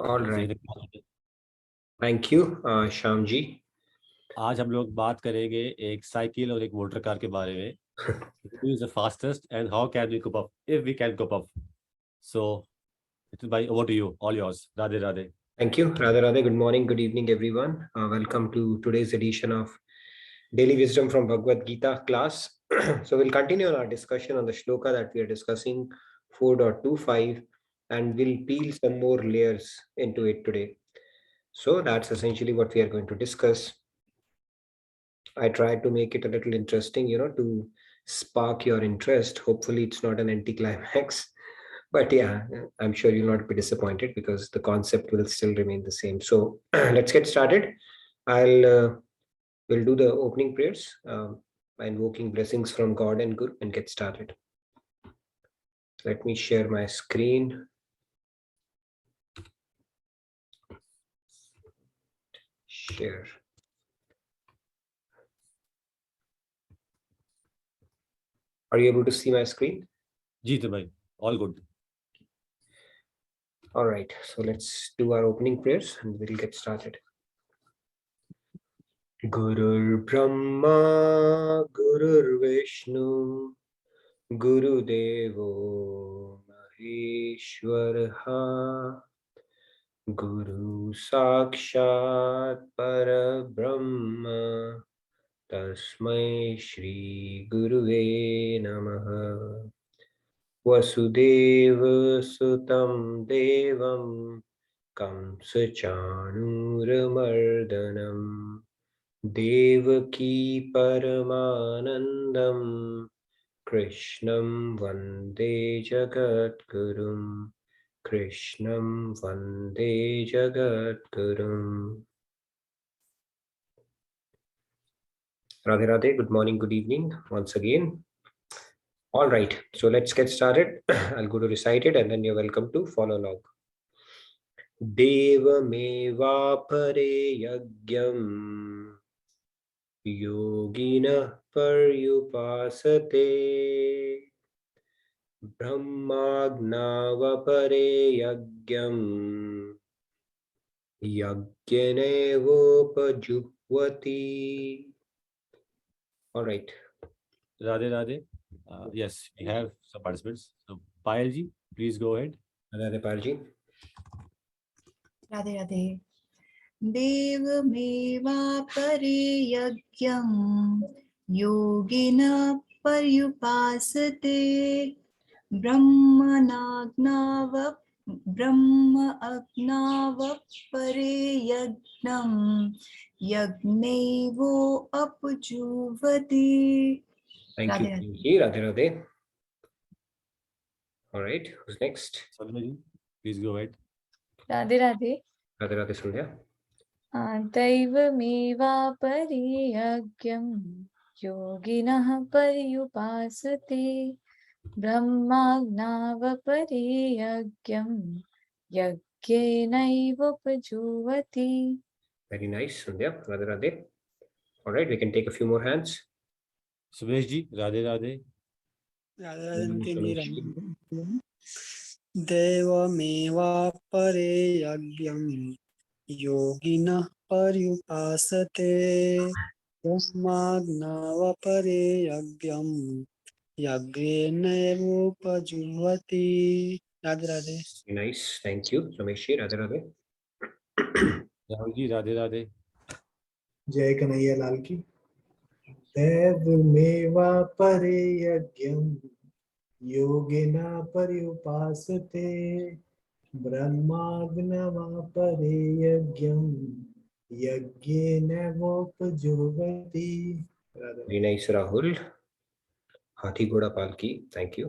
All right. Thank you, Shyam ji. आज हम लोग बात करेंगे एक साइकिल और एक मोटर कार के बारे में. Who is the fastest and how can we cope up if we can cope up? So, bhai, over to you. All yours. Radhe Radhe. Thank you, Radha Radha. Good morning, good evening, everyone. Welcome to today's edition of Daily Wisdom from Bhagavad Gita class. So we'll continue on our discussion on the shloka that we are discussing, 4.25, and we'll peel some more layers into it today. So that's essentially what we are going to discuss. I tried to make it a little interesting, to spark your interest. Hopefully, it's not an anticlimax. But yeah, I'm sure you'll not be disappointed because the concept will still remain the same. So let's get started. We'll do the opening prayers, invoking blessings from God and Guru, and get started. Let me share my screen. Share. Are you able to see my screen? Jeet bhai, all good. All right, so let's do our opening prayers and we'll get started. Gurur Brahma, Gurur Vishnu, Guru Devo Maheshwaraha, Guru Sakshat Parabrahma, Tasmai Shri Guruve Namaha. Vasudeva Sutam Devam Kamsa Chanuramardanam Devaki Paramanandam Krishnam Vande Jagadgurum Krishnam Vande Jagadgurum. Radhe Radhe, good morning, good evening once again. All right, so let's get started. I'll go to recite it and then you're welcome to follow along. Devameva pare yagyam Yogina paryupasate Brahmagnavapare yagyam Yagyanevopajupvati. All right. Radhe Radhe. Yes, we have some participants. So, Payal ji, please go ahead. Radhe Payal ji. Radhe Radhe. Devameva pare yagyam yogina paryupasate Brahma agnava pare yagnam yagnevo apujuvati. Thank you. Radhe Radhe. All right, who's next? Swamiji, please go ahead. Radhe Radhe. Radhe Radhe Sandhya. Daivameva pariyagyam yoginah paryupasate Brahmagnava pariyagyam yagyenaiva pajuvati. Very nice, Sandhya. Radhe Radhe. All right, we can take a few more hands. Sumesh ji, Radhe Radhe. Devameva pare yagyam Yogina paryupasate Brahmagnava pare yagyam Yagyenevo pajuvati. Radhe Radhe. Nice, thank you. Ramesh, Radhe Radhe. Rahul ji, Radhe Radhe. जय कन्हैया लाल की. देवमेवा परे यज्ञं योगिना पर्युपासते ब्रह्माग्नवा परे यज्ञं यज्ञेनवोपजुह्वति. Very nice, Rahul. Hathi Ghoda Palki, thank you.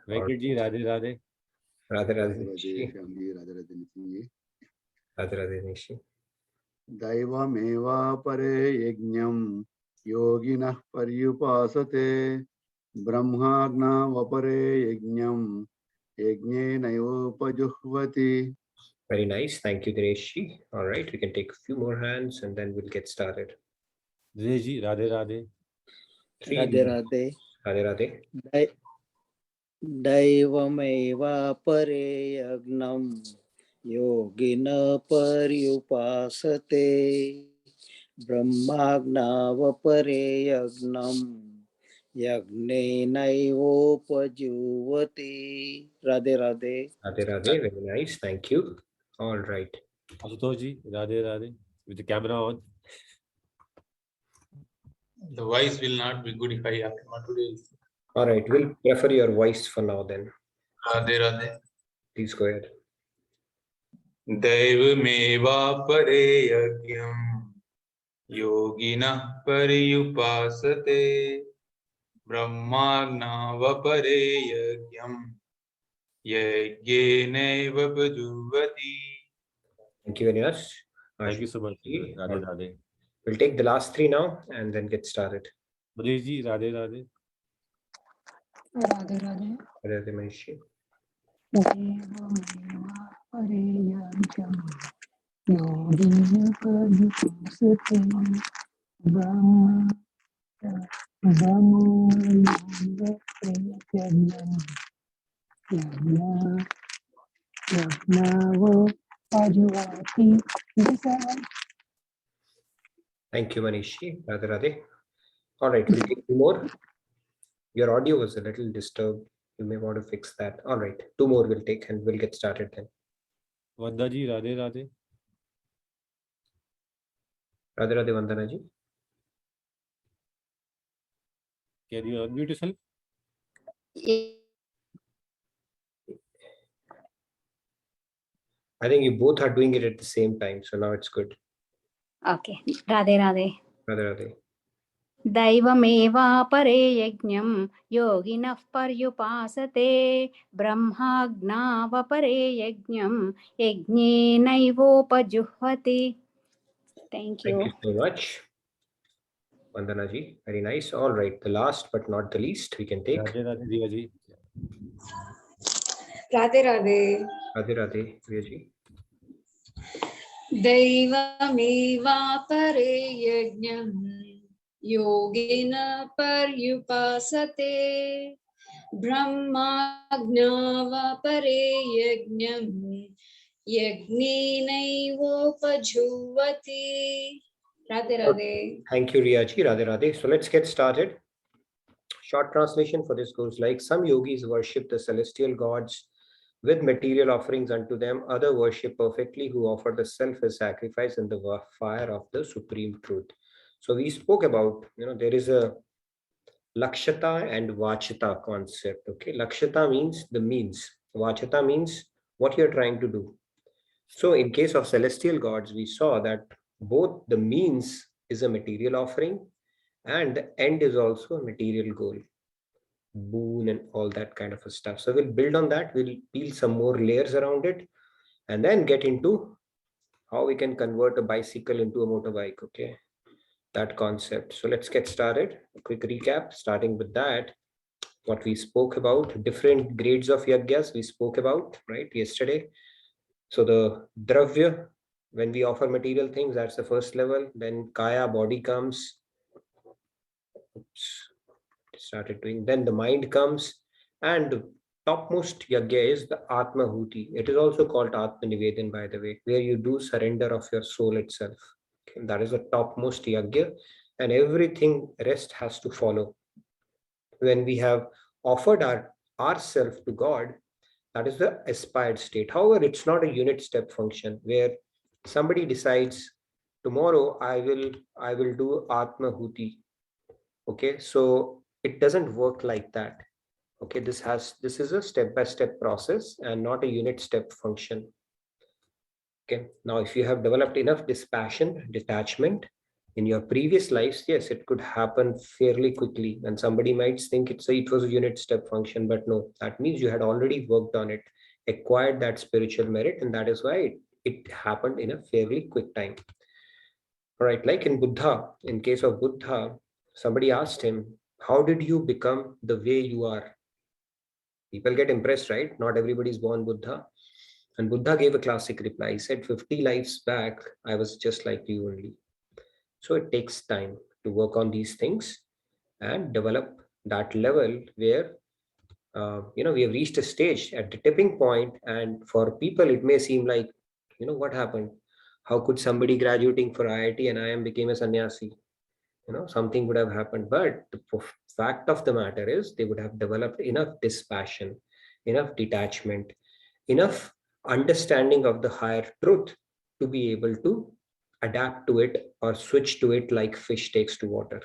Venkat ji, Radhe Radhe. Radhe Radhe. Radhe Radhe Nishi. Daivameva pare yajnam yoginah paryupasate Brahmagna vapare yajnam yajnenaivopajuhvati. Very nice, thank you, Dinesh. All right, we can take a few more hands and then we'll get started. Dinesh ji, Radhe Radhe. Radhe Radhe. Radhe Radhe. Daivameva pare yagnam योगिनः पर्युपासते ब्रह्माज्ञावपरे यज्ञम् यज्ञेनैवोपजुह्वति Radhe Radhe Radhe Radhe, very nice, thank you. All right. Asutosh ji, Radhe Radhe. With the camera on. The voice will not be good if I have not today. All right, we'll prefer your voice for now then. Radhe Radhe. Please go ahead. दैवमेवापरे यज्ञम् योगिनः पर्युपासते ब्रह्माज्ञावपरे यज्ञम् यज्ञेनैव प्रजुह्वति. Thank you very much. Thank you so much. Shloka. Radhe Radhe. We'll take the last three now and then get started. Manish ji, Radhe Radhe. Radhe Radhe. Radhe Radhe, Manish ji. Pare yajam yogina parupasate brahma Thank you, Manish ji. Radhe Radhe. All right, we'll take two more. Your audio was a little disturbed. You may want to fix that. All right, two more we'll take and we'll get started then. Vanda ji, Radhe Radhe. Radhe Radhe, Vandana ji. Can you unmute yourself? I think you both are doing it at the same time, so now it's good. Okay. Radhe Radhe. Radhe Radhe. दैवमेवापरे यज्ञं योगिनः पर्युपासते ब्रह्माज्ञावपरे यज्ञं यज्ञेनैवोपजुह्वति. Thank you. Thank you so much, Vandana ji. Very nice. All right, the last but not the least, we can take. Radhe Radhe, Diya ji. Radhe Radhe. Radhe Radhe, Diya ji. दैवमेवापरे यज्ञं योगिनः पर्युपासते ब्रह्माज्ञावपरे यज्ञं यज्ञेनैवोपजुह्वति. Radhe Radhe. Thank you, Riya ji. Radhe Radhe. So let's get started. Short translation for this goes like, some yogis worship the celestial gods with material offerings unto them. Other worship perfectly, who offer the self as sacrifice in the fire of the supreme truth. So we spoke about, there is a lakshata and vachata concept. Okay, lakshata means the means. Vachata means what you're trying to do. So in case of celestial gods, we saw that both the means is a material offering and the end is also a material goal, boon and all that kind of a stuff. So we'll build on that. We'll peel some more layers around it and then get into how we can convert a bicycle into a motorbike. Okay, that concept. So let's get started. A quick recap, starting with that. What we spoke about, different grades of yagyas we spoke about, right, yesterday. So the dravya, when we offer material things, that's the first level. Then kaya, body comes. Oops, started doing. Then the mind comes, and the topmost yagya is the atma huti. It is also called atma nivedan, by the way, where you do surrender of your soul itself. Okay, that is the topmost yagya, and everything rest has to follow. When we have offered ourself to God, that is the aspired state. However, it's not a unit step function where somebody decides tomorrow I will do atma huti. Okay, so it doesn't work like that. Okay, this is a step-by-step process and not a unit step function. Okay, now if you have developed enough dispassion, detachment in your previous lives, yes, it could happen fairly quickly. And somebody might think it was a unit step function, but no, that means you had already worked on it, acquired that spiritual merit, and that is why it happened in a fairly quick time. All right, like in Buddha, in case of Buddha, somebody asked him, how did you become the way you are? People get impressed, right? Not everybody is born Buddha. And Buddha gave a classic reply. He said, 50 lives back, I was just like you only. So it takes time to work on these things and develop that level where we have reached a stage at the tipping point, and for people it may seem like, what happened? How could somebody graduating for IIT and IIM became a sannyasi? Something would have happened. But the fact of the matter is they would have developed enough dispassion, enough detachment, enough understanding of the higher truth to be able to adapt to it or switch to it like fish takes to water.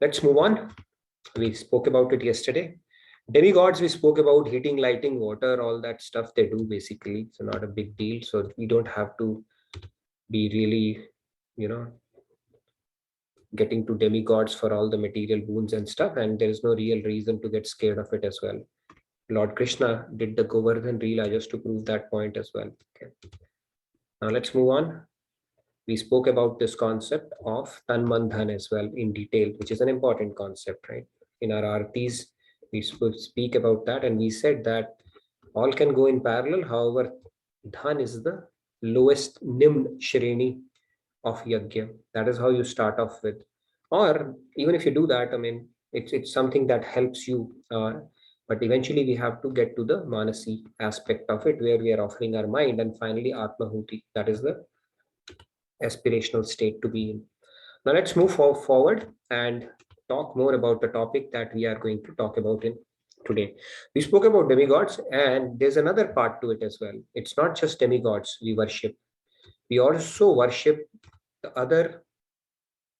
Let's move on. We spoke about it yesterday. Demigods, we spoke about heating, lighting, water, all that stuff they do basically. So not a big deal. So we don't have to be really, getting to demigods for all the material boons and stuff. And there is no real reason to get scared of it as well. Lord Krishna did the Govardhan Leela just to prove that point as well. Okay. Now let's move on. We spoke about this concept of Tan Man Dhan as well in detail, which is an important concept, right? In our artis, we speak about that, and we said that all can go in parallel. However, Dhan is the lowest Nimn Shreni of Yagya. That is how you start off with. Or even if you do that, I mean, it's something that helps you. But eventually we have to get to the Manasi aspect of it, where we are offering our mind, and finally Atmahuti. That is the aspirational state to be in. Now let's move forward and talk more about the topic that we are going to talk about in today. We spoke about demigods, and there's another part to it as well. It's not just demigods we worship. We also worship the other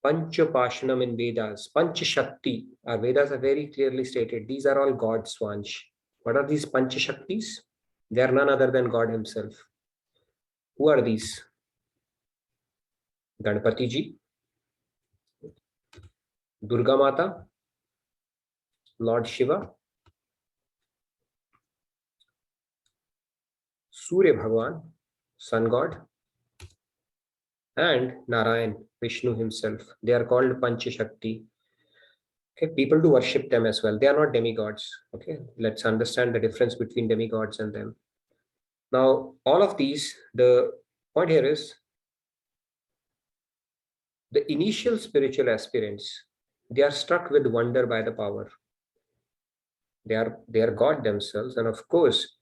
Panchapashanam in Vedas. Panchashakti. Our Vedas are very clearly stated. These are all gods, Swanj. What are these Panchashaktis? They are none other than God himself. Who are these? Ganpati ji, Durga Mata, Lord Shiva, Surya Bhagwan, Sun God, and Narayan, Vishnu himself. They are called Panchashakti. Okay, people do worship them as well. They are not demigods. Okay, let's understand the difference between demigods and them. Now, all of these, the point here is the initial spiritual aspirants, they are struck with wonder by the power. They are God themselves, and of course,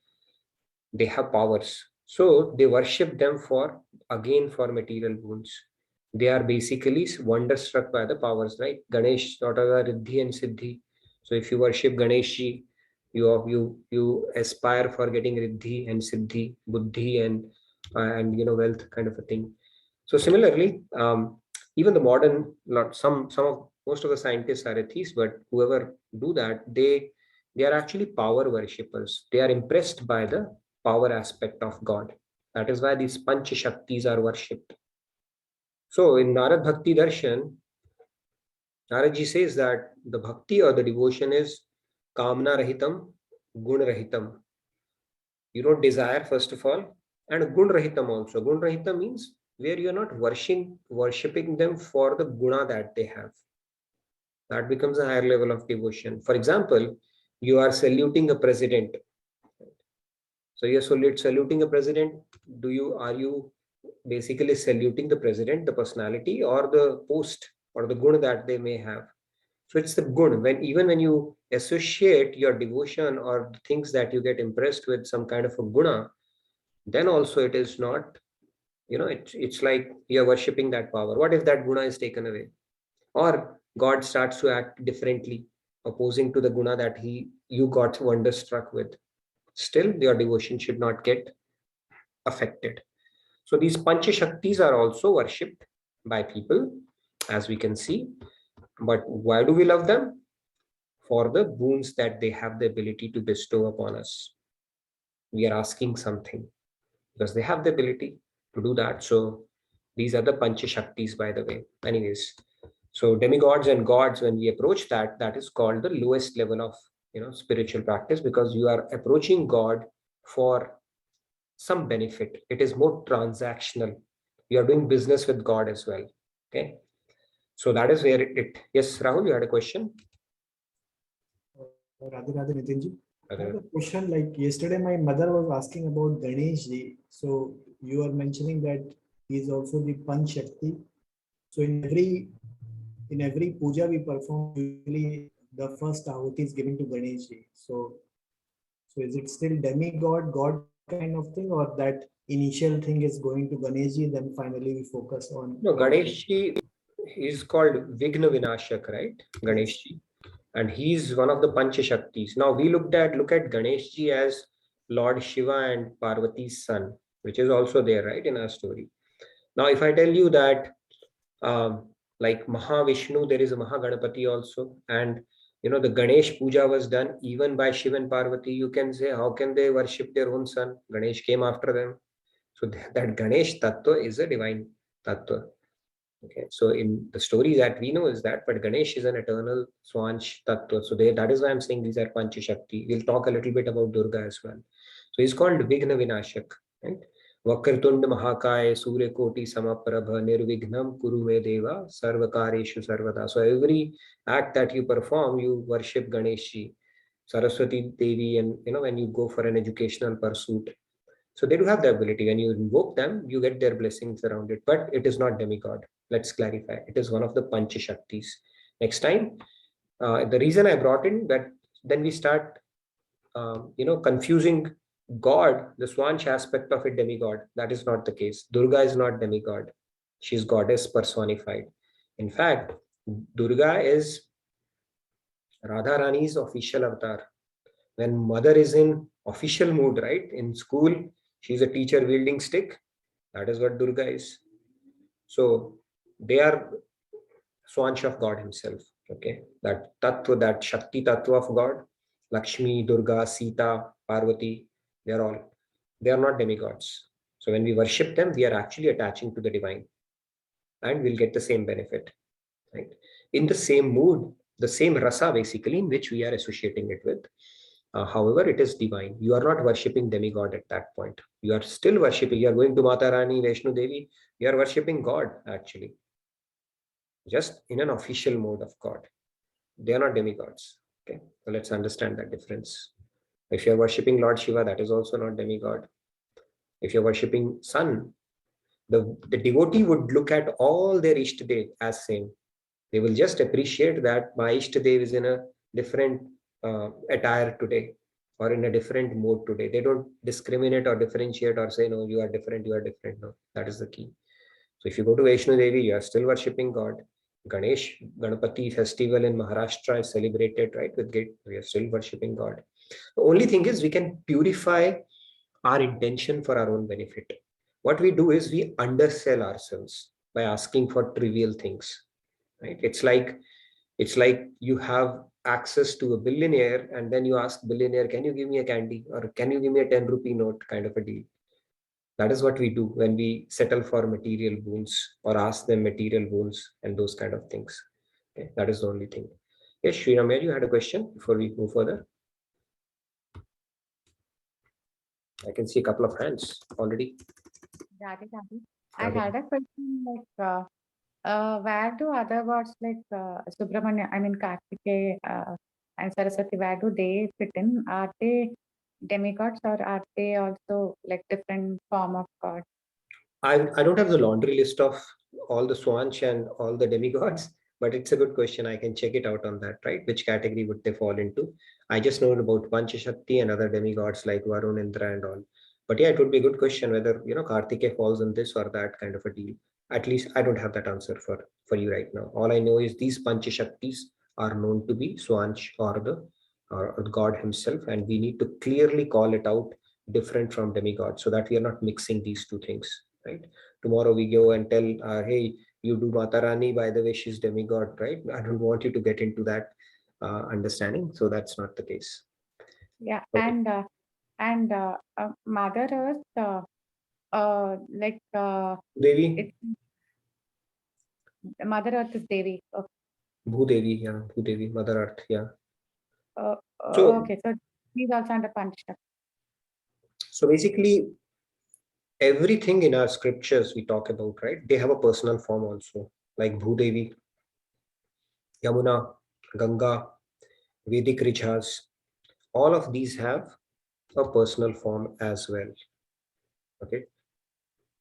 they have powers. So they worship them for material boons. They are basically wonderstruck by the powers, right? Ganesh, whatever Riddhi and Siddhi. So if you worship Ganeshji, you aspire for getting Riddhi and Siddhi, Buddhi and wealth, kind of a thing. So similarly, even the modern most of the scientists are atheists, but whoever do that, they are actually power worshippers. They are impressed by the power aspect of God. That is why these Panchashaktis are worshipped. So in Narad Bhakti Darshan, Naradji says that the bhakti or the devotion is kamna rahitam, gun rahitam. You don't desire, first of all, and gun rahitam also. Gun rahitam means where you're not worshipping them for the guna that they have. That becomes a higher level of devotion. For example, you are saluting a president. So you're saluting a president. Are you basically saluting the president, the personality, or the post or the guna that they may have? So it's the guna. Even when you associate your devotion or the things that you get impressed with some kind of a guna, then also it is not, it's like you're worshipping that power. What if that guna is taken away? Or God starts to act differently, opposing to the guna that you got wonderstruck with. Still, your devotion should not get affected. So these Panchashaktis are also worshipped by people, as we can see. But why do we love them? For the boons that they have the ability to bestow upon us. We are asking something because they have the ability to do that. So these are the Panchashaktis, by the way. Anyways, so demigods and gods, when we approach that is called the lowest level of spiritual practice, because you are approaching God for some benefit. It is more transactional. You are doing business with God as well. Okay, so that is where it. Yes, Rahul, you had a question. Radhe Radhe Nitinji. I have a question. Like yesterday, my mother was asking about Ganesh ji. So you are mentioning that he is also the Panch Shakti. So in every puja we perform, usually the first ahuti is given to Ganeshji. So is it still demigod, god kind of thing, or that initial thing is going to Ganeshji, then finally we focus on? No, Ganeshji is called Vigna Vinashak, right? Ganeshji. And he's one of the Panchashaktis. Now we look at Ganeshji as Lord Shiva and Parvati's son, which is also there, right, in our story. Now, if I tell you that like Mahavishnu, there is a Mahaganapati also, and the Ganesh puja was done even by Shiva and Parvati, you can say, how can they worship their own son? Ganesh came after them. So that Ganesh Tattva is a divine Tattva. Okay, so in the story that we know is that, but Ganesh is an eternal Swanch Tattva. So that is why I'm saying these are Panchashakti. We'll talk a little bit about Durga as well. So he's called Vigna Vinashak, right? Vakartund Mahakaya Surya Koti Samaprabha Nirvignam Kuru Me Deva Sarvakareshu Sarvada. So every act that you perform, you worship Ganeshi, Saraswati Devi, and when you go for an educational pursuit. So they do have the ability. When you invoke them, you get their blessings around it. But it is not demigod. Let's clarify. It is one of the Panchashaktis. Next time, the reason I brought in that, then we start, confusing God, the Swanch aspect of a demigod. That is not the case. Durga is not demigod. She is goddess personified. In fact, Durga is Radharani's official avatar. When mother is in official mood, right? In school, she's a teacher wielding stick. That is what Durga is. So they are Swanch of God himself. Okay, that Tattva, that Shakti Tattva of God, Lakshmi, Durga, Sita, Parvati, they are not demigods. So when we worship them, we are actually attaching to the divine, and we'll get the same benefit, right? In the same mood, the same rasa basically in which we are associating it with. However, it is divine. You are not worshipping demigod at that point. You are still worshipping. You are going to Mata Rani, Vaishnu Devi. You are worshipping God actually, just in an official mode of God. They are not demigods. Okay, so let's understand that difference. If you are worshipping Lord Shiva, that is also not demigod. If you're worshipping sun, the devotee would look at all their Ishtadev as same. They will just appreciate that my Ishtadev is in a different attire today, or in a different mode today. They don't discriminate or differentiate or say, no, you are different, you are different. No, that is the key. So if you go to Vaishnu Devi, you are still worshipping God. Ganesh, Ganapati festival in Maharashtra is celebrated, right? We are still worshipping God. The only thing is we can purify our intention for our own benefit. What we do is we undersell ourselves by asking for trivial things, right? It's like you have access to a billionaire, and then you ask billionaire, can you give me a candy, or can you give me a 10 rupee note, kind of a deal. That is what we do when we settle for material boons or ask them material boons and those kind of things. Okay, that is the only thing. Yes, Sriram, you had a question before we move further? I can see a couple of hands already. Radhe. I had a question like, where do other gods like Subramanya, I mean Kartikeya and Saraswati, where do they fit in? Are they demigods, or are they also like different form of god? I don't have the laundry list of all the Swanch and all the demigods, but it's a good question. I can check it out on that, right? Which category would they fall into? I just know about Panchashakti and other demigods like Varun, Indra and all. But yeah, it would be a good question whether, Kartikeya falls in this or that kind of a deal. At least I don't have that answer for you right now. All I know is these Panchashaktis are known to be Swanch or the God himself, and we need to clearly call it out different from demigod so that we are not mixing these two things, right? Tomorrow we go and tell, hey, you do Mata Rani, by the way, she's demigod, right? I don't want you to get into that understanding. So that's not the case. Yeah, Okay. and Mother Earth, like Devi, Mother Earth is Devi. Okay. Bhudevi, yeah, Bhudevi, Mother Earth, yeah. So, Okay, so he's also under Panchashakti. so basically, everything in our scriptures we talk about, right? They have a personal form also, like Bhudevi, Yamuna, Ganga, Vedic Rishas. All of these have a personal form as well. Okay.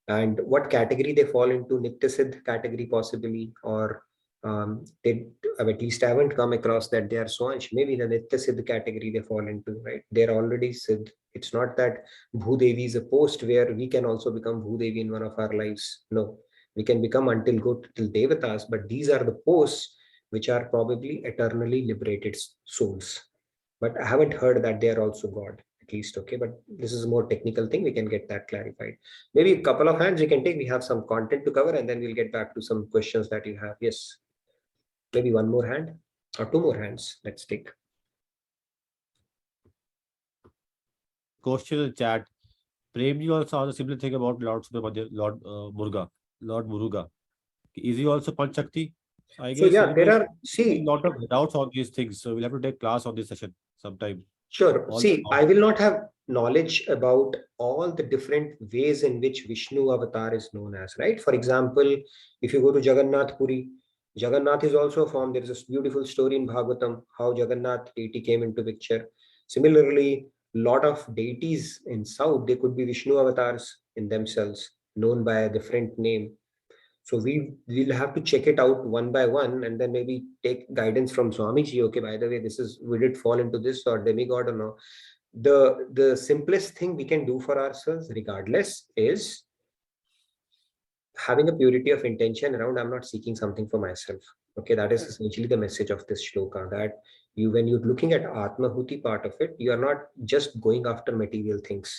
And what category they fall into? Nitya Siddh category possibly, or At least I haven't come across that they are Swansh. Maybe the Nitya Siddh category they fall into, right? They're already Siddh. It's not that Bhudevi is a post where we can also become Bhudevi in one of our lives. No, we can become until go till Devatas, but these are the posts which are probably eternally liberated souls. But I haven't heard that they are also God, at least. Okay, but this is a more technical thing. We can get that clarified. Maybe a couple of hands we can take. We have some content to cover, and then we'll get back to some questions that you have. Yes. Maybe one more hand or two more hands. Let's take. Question in chat. Prem, you also asked a similar thing about Lord Subramanya, Lord Muruga. Is he also Panchashakti? I So guess yeah, there are, a see, lot of doubts on these things. So we'll have to take class on this session sometime. sure. All See, the I will not have knowledge about all the different ways in which Vishnu avatar is known as, right? For example, if you go to Jagannath Puri, Jagannath is also a form. There is a beautiful story in Bhagavatam how Jagannath deity came into picture. Similarly, lot of deities in South, they could be Vishnu avatars in themselves, known by a different name. So we will have to check it out one by one, and then maybe take guidance from Swamiji. Okay, by the way, this is, we did fall into this or demigod or no. The simplest thing we can do for ourselves, regardless, is having a purity of intention around I'm not seeking something for myself. Okay, that is essentially the message of this shloka, that you, when you're looking at Atmahuti part of it, you are not just going after material things.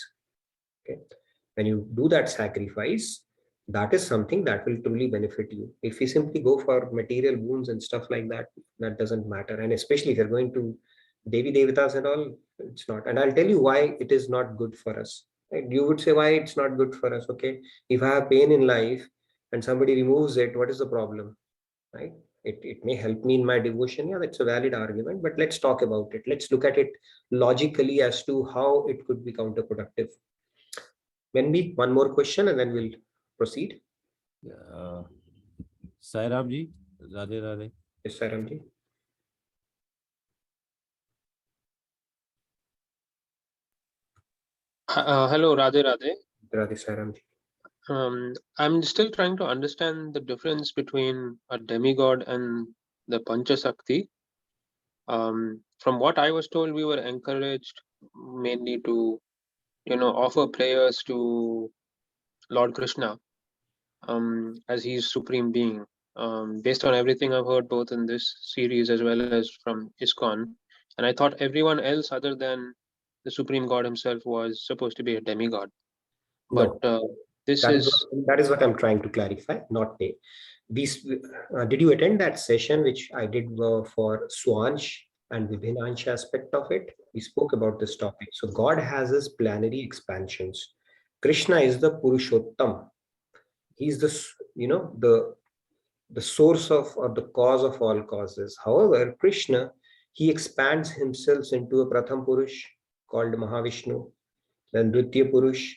Okay, when you do that sacrifice, that is something that will truly benefit you. If you simply go for material wounds and stuff like that, that doesn't matter. And especially if you're going to Devi Devatas and all, it's not. And I'll tell you why it is not good for us. Right? You would say why it's not good for us. Okay, if I have pain in life and somebody removes it, what is the problem? Right? It may help me in my devotion. Yeah, that's a valid argument, but let's talk about it. Let's look at it logically as to how it could be counterproductive. Maybe one more question and then we'll proceed. Sairam ji, Radhe Radhe. Yes, Sairam ji. Hello, Radhe Radhe. Radhe Sairam ji. I'm still trying to understand the difference between a demigod and the Panchashakti. From what I was told, we were encouraged mainly to, offer prayers to Lord Krishna, as he's supreme being. Based on everything I've heard both in this series as well as from ISKCON, and I thought everyone else other than the supreme God himself was supposed to be a demigod. But this that is what I'm trying to clarify. Not a. These. Did you attend that session which I did for Swansh and Vibhinansh aspect of it? We spoke about this topic. So God has his planary expansions. Krishna is the Purushottam. He's the the source of or the cause of all causes. However, Krishna, he expands himself into a Pratham Purush called Mahavishnu, then Dvitiya Purush,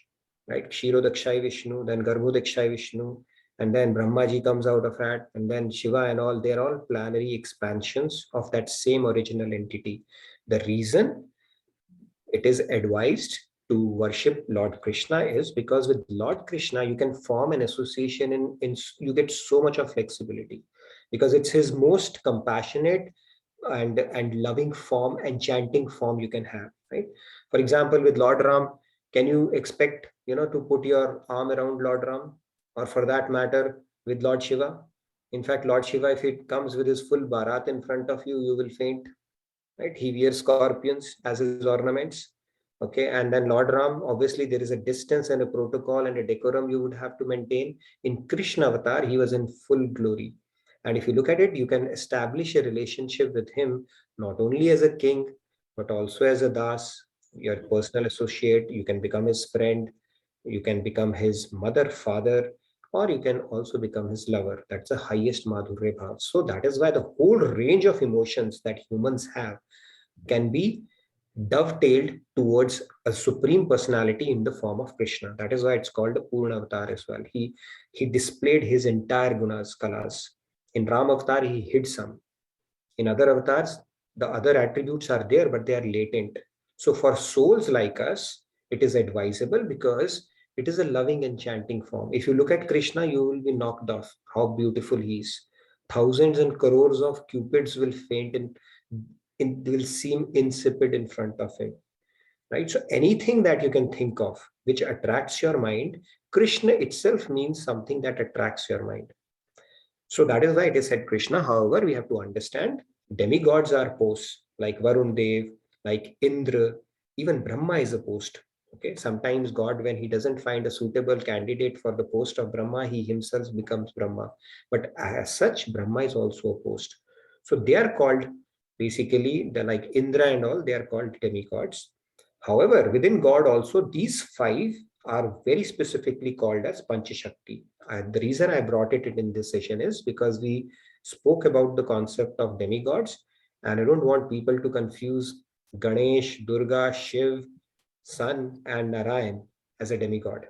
right? Kshirodakshai Vishnu, then Garbhodakshai Vishnu, and then Brahmaji comes out of that, and then Shiva and all, they're all planary expansions of that same original entity. The reason it is advised to worship Lord Krishna is because with Lord Krishna, you can form an association in you get so much of flexibility because it's his most compassionate and loving form and chanting form you can have, right? For example, with Lord Ram, can you expect, to put your arm around Lord Ram, or for that matter, with Lord Shiva? In fact, Lord Shiva, if it comes with his full Bharat in front of you, you will faint, right? He wears scorpions as his ornaments. Okay, and then Lord Ram, obviously there is a distance and a protocol and a decorum you would have to maintain. In Krishna avatar, he was in full glory. And if you look at it, you can establish a relationship with him, not only as a king, but also as a das, your personal associate. You can become his friend, you can become his mother, father, or you can also become his lover. That's the highest Madhurya Bhav. So that is why the whole range of emotions that humans have can be dovetailed towards a supreme personality in the form of Krishna. That is why it's called a Purna Avatar as well. He displayed his entire gunas, kalas. In Ram Avatar, he hid some. In other avatars, the other attributes are there, but they are latent. So for souls like us, it is advisable because it is a loving, enchanting form. If you look at Krishna, you will be knocked off how beautiful he is. thousands and crores of cupids will faint and will seem insipid in front of it, right? So anything that you can think of which attracts your mind, Krishna itself means something that attracts your mind. So that is why it is said Krishna. However, we have to understand demigods are posts like Varun Dev, like Indra, even Brahma is a post. Okay, sometimes God, when he doesn't find a suitable candidate for the post of Brahma, he himself becomes Brahma. But as such, Brahma is also a post. So they are called basically, the like Indra and all, they are called demigods. However, within God also, these five are very specifically called as Panchashakti. And the reason I brought it in this session is because we spoke about the concept of demigods, and I don't want people to confuse Ganesh, Durga, Shiv, Sun, and Narayan as a demigod.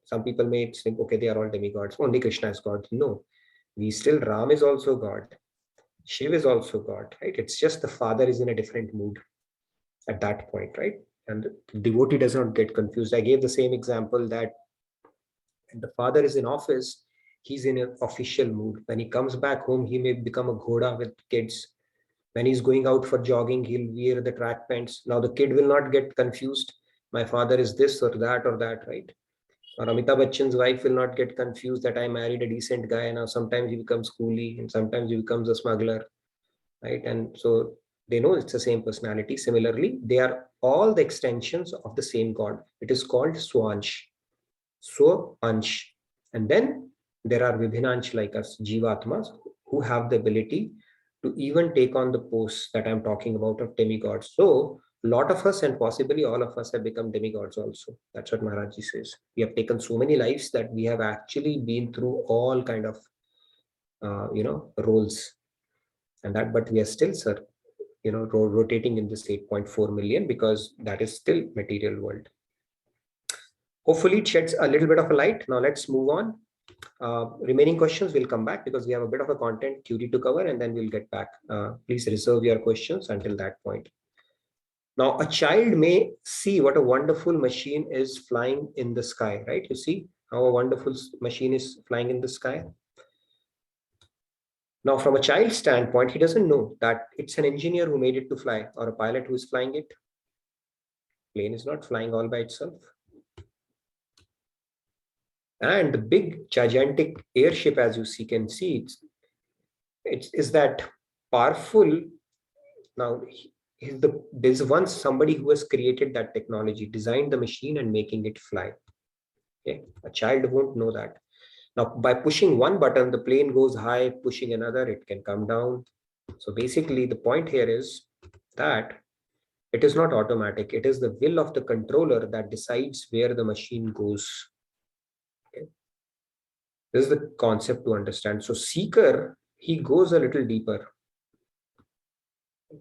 Some people may think, okay, they are all demigods, only Krishna is God. No, we still, Ram is also God, Shiv is also God, right? It's just the father is in a different mood at that point, right? And the devotee does not get confused. I gave the same example that when the father is in office, he's in an official mood. When he comes back home, he may become a ghoda with kids. When he's going out for jogging, he'll wear the track pants. Now the kid will not get confused. My father is this or that, right? Or Amitabh Bachchan's wife will not get confused that I married a decent guy. Now sometimes he becomes coolie and sometimes he becomes a smuggler, right? And so they know it's the same personality. Similarly, they are all the extensions of the same God. It is called Swansh. So Ansh. And then there are Vibhinansh like us, Jivatmas, who have the ability to even take on the posts that I'm talking about of demigods. So a lot of us and possibly all of us have become demigods also. That's what Maharajji says. We have taken so many lives that we have actually been through all kind of, roles. And that, but we are still, sir, rotating in this 8.4 million because that is still material world. Hopefully it sheds a little bit of a light. Now let's move on. Remaining questions will come back because we have a bit of a content query to cover and then we'll get back. Please reserve your questions until that point. Now, a child may see what a wonderful machine is flying in the sky, right? You see how a wonderful machine is flying in the sky. Now, from a child's standpoint, he doesn't know that it's an engineer who made it to fly or a pilot who is flying it. Plane is not flying all by itself. And the big gigantic airship, as you can see, it's that powerful. Now, there's once somebody who has created that technology, designed the machine and making it fly. Okay, a child won't know that. Now, by pushing one button, the plane goes high, pushing another, it can come down. So basically, the point here is that it is not automatic. It is the will of the controller that decides where the machine goes. Okay. This is the concept to understand. So seeker, he goes a little deeper.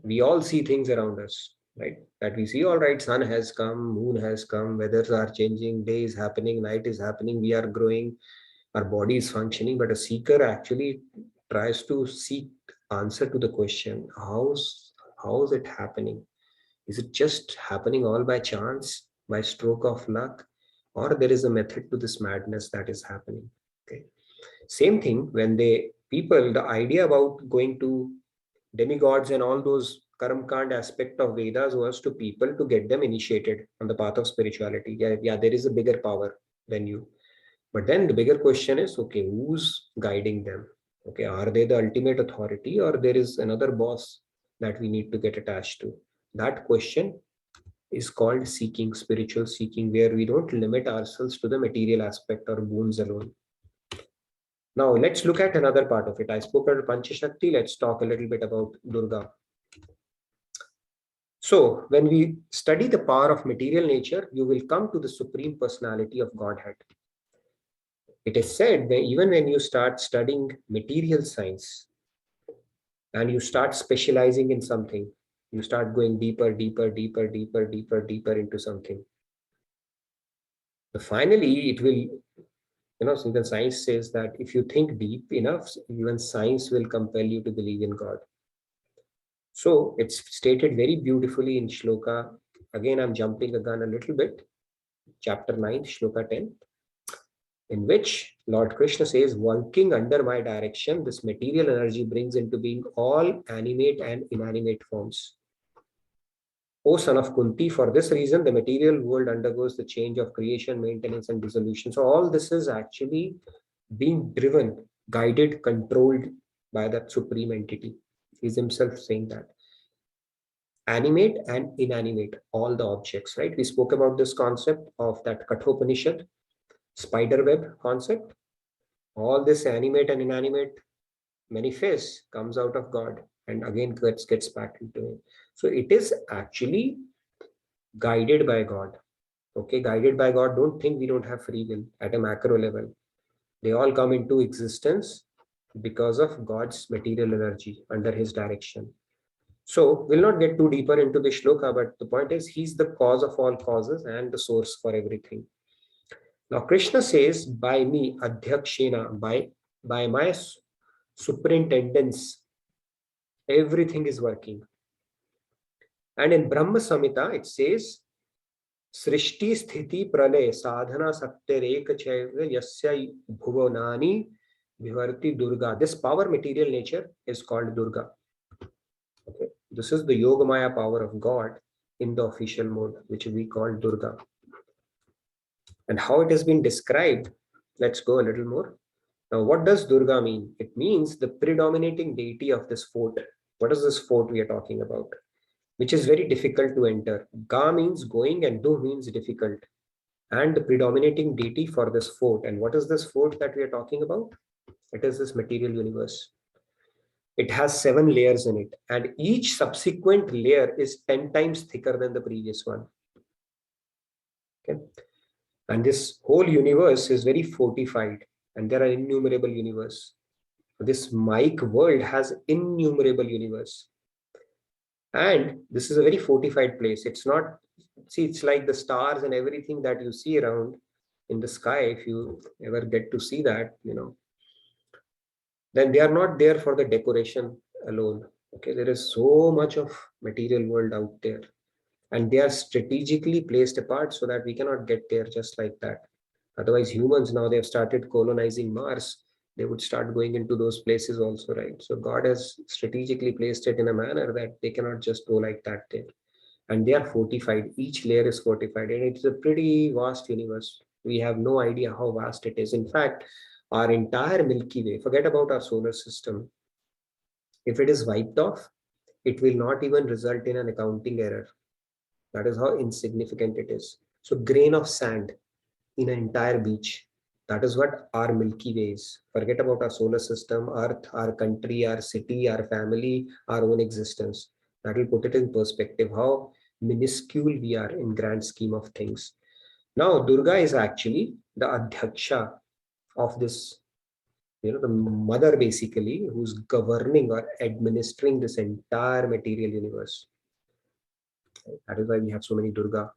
We all see things around us, right? That we see, all right, sun has come, moon has come, weathers are changing, day is happening, night is happening, we are growing, our body is functioning. But a seeker actually tries to seek answer to the question, how is it happening? Is it just happening all by chance, by stroke of luck, or there is a method to this madness that is happening? Okay. Same thing when the idea about going to demigods and all those Karamkand aspect of Vedas was to people to get them initiated on the path of spirituality. Yeah, there is a bigger power than you. But then the bigger question is, okay, who's guiding them? Okay, are they the ultimate authority or there is another boss that we need to get attached to? That question is called seeking, spiritual seeking, where we don't limit ourselves to the material aspect or boons alone. Now, let's look at another part of it. I spoke about Panchashakti. Let's talk a little bit about Durga. So, when we study the power of material nature, you will come to the Supreme Personality of Godhead. It is said that even when you start studying material science and you start specializing in something, you start going deeper into something. So finally, it will, so the science says that if you think deep enough, even science will compel you to believe in God. So it's stated very beautifully in Shloka. Again, I'm jumping the gun a little bit. Chapter 9, Shloka 10. in which Lord Krishna says, working under my direction, this material energy brings into being all animate and inanimate forms. O son of Kunti, for this reason, the material world undergoes the change of creation, maintenance, and dissolution. So all this is actually being driven, guided, controlled by that supreme entity. He's himself saying that. Animate and inanimate, all the objects, right? We spoke about this concept of that Kathopanishad, spider web concept. All this animate and inanimate manifests, comes out of God, and again gets back into him. So it is actually guided by God. Okay, guided by God. Don't think we don't have free will at a macro level. They all come into existence because of God's material energy under his direction. So we'll not get too deeper into the shloka, but the point is he's the cause of all causes and the source for everything. Now Krishna says, by me, adhyakshena, by my superintendence, everything is working. And in Brahma Samhita, it says, Srishti Sthiti Pralay Sadhana Saktereka Chaiva Yasya Bhuvanani Vivarti Durga. This power material nature is called Durga. Okay. This is the Yogamaya power of God in the official mode, which we call Durga. And how it has been described, let's go a little more. Now, what does Durga mean? It means the predominating deity of this fort. What is this fort we are talking about? Which is very difficult to enter. Ga means going and Du means difficult. And the predominating deity for this fort. And what is this fort that we are talking about? It is this material universe. It has 7 layers in it. And each subsequent layer is 10 times thicker than the previous one. Okay. And this whole universe is very fortified. And there are innumerable universe. This mic world has innumerable universe. And this is a very fortified place. It's not, see, it's like the stars and everything that you see around in the sky. If you ever get to see that, then they are not there for the decoration alone. Okay, there is so much of material world out there. And they are strategically placed apart so that we cannot get there just like that. Otherwise, humans now, they have started colonizing Mars. They would start going into those places also, right? So God has strategically placed it in a manner that they cannot just go like that there. And they are fortified. Each layer is fortified. And it's a pretty vast universe. We have no idea how vast it is. In fact, our entire Milky Way, forget about our solar system. If it is wiped off, it will not even result in an accounting error. That is how insignificant it is. So grain of sand in an entire beach. That is what our Milky Way is. Forget about our solar system, Earth, our country, our city, our family, our own existence. That will put it in perspective how minuscule we are in grand scheme of things. Now, Durga is actually the Adhyaksha of this, the mother basically, who's governing or administering this entire material universe. That is why we have so many Durga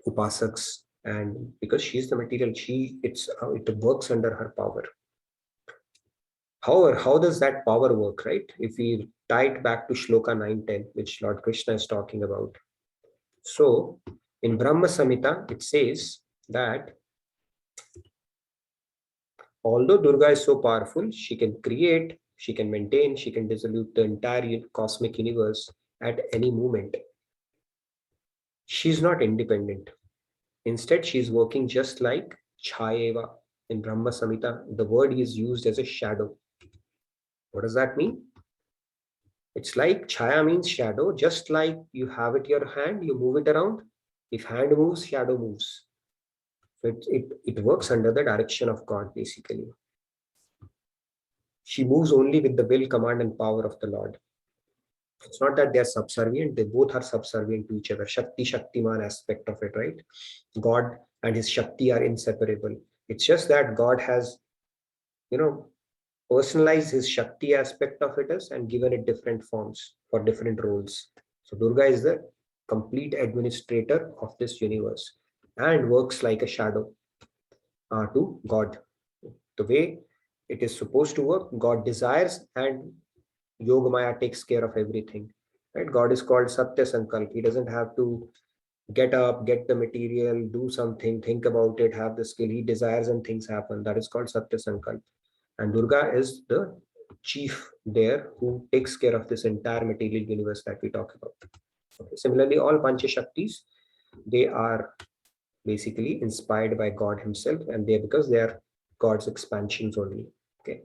Upasaks. And because she's the material, it works under her power. However, how does that power work, right? If we tie it back to Shloka 9:10, which Lord Krishna is talking about. So in Brahma Samhita, it says that although Durga is so powerful, she can create, she can maintain, she can dissolve the entire cosmic universe at any moment. She's not independent. Instead, she is working just like Chayeva. In Brahma Samhita, the word is used as a shadow. What does that mean? It's like Chaya means shadow, just like you have it in your hand, you move it around. If hand moves, shadow moves. So it works under the direction of God, basically. She moves only with the will, command, and power of the Lord. It's not that they're subservient, they both are subservient to each other. Shakti, Shaktiman aspect of it, right? God and his Shakti are inseparable. It's just that God has, personalized his Shakti aspect of it and given it different forms for different roles. So Durga is the complete administrator of this universe and works like a shadow to God. The way it is supposed to work, God desires and Yogamaya takes care of everything. Right? God is called Satya Sankalp. He doesn't have to get up, get the material, do something, think about it, have the skill. He desires and things happen. That is called Satya Sankalp. And Durga is the chief there who takes care of this entire material universe that we talk about. Okay. Similarly, all Panchashaktis, they are basically inspired by God himself, and because they are God's expansions only. Okay.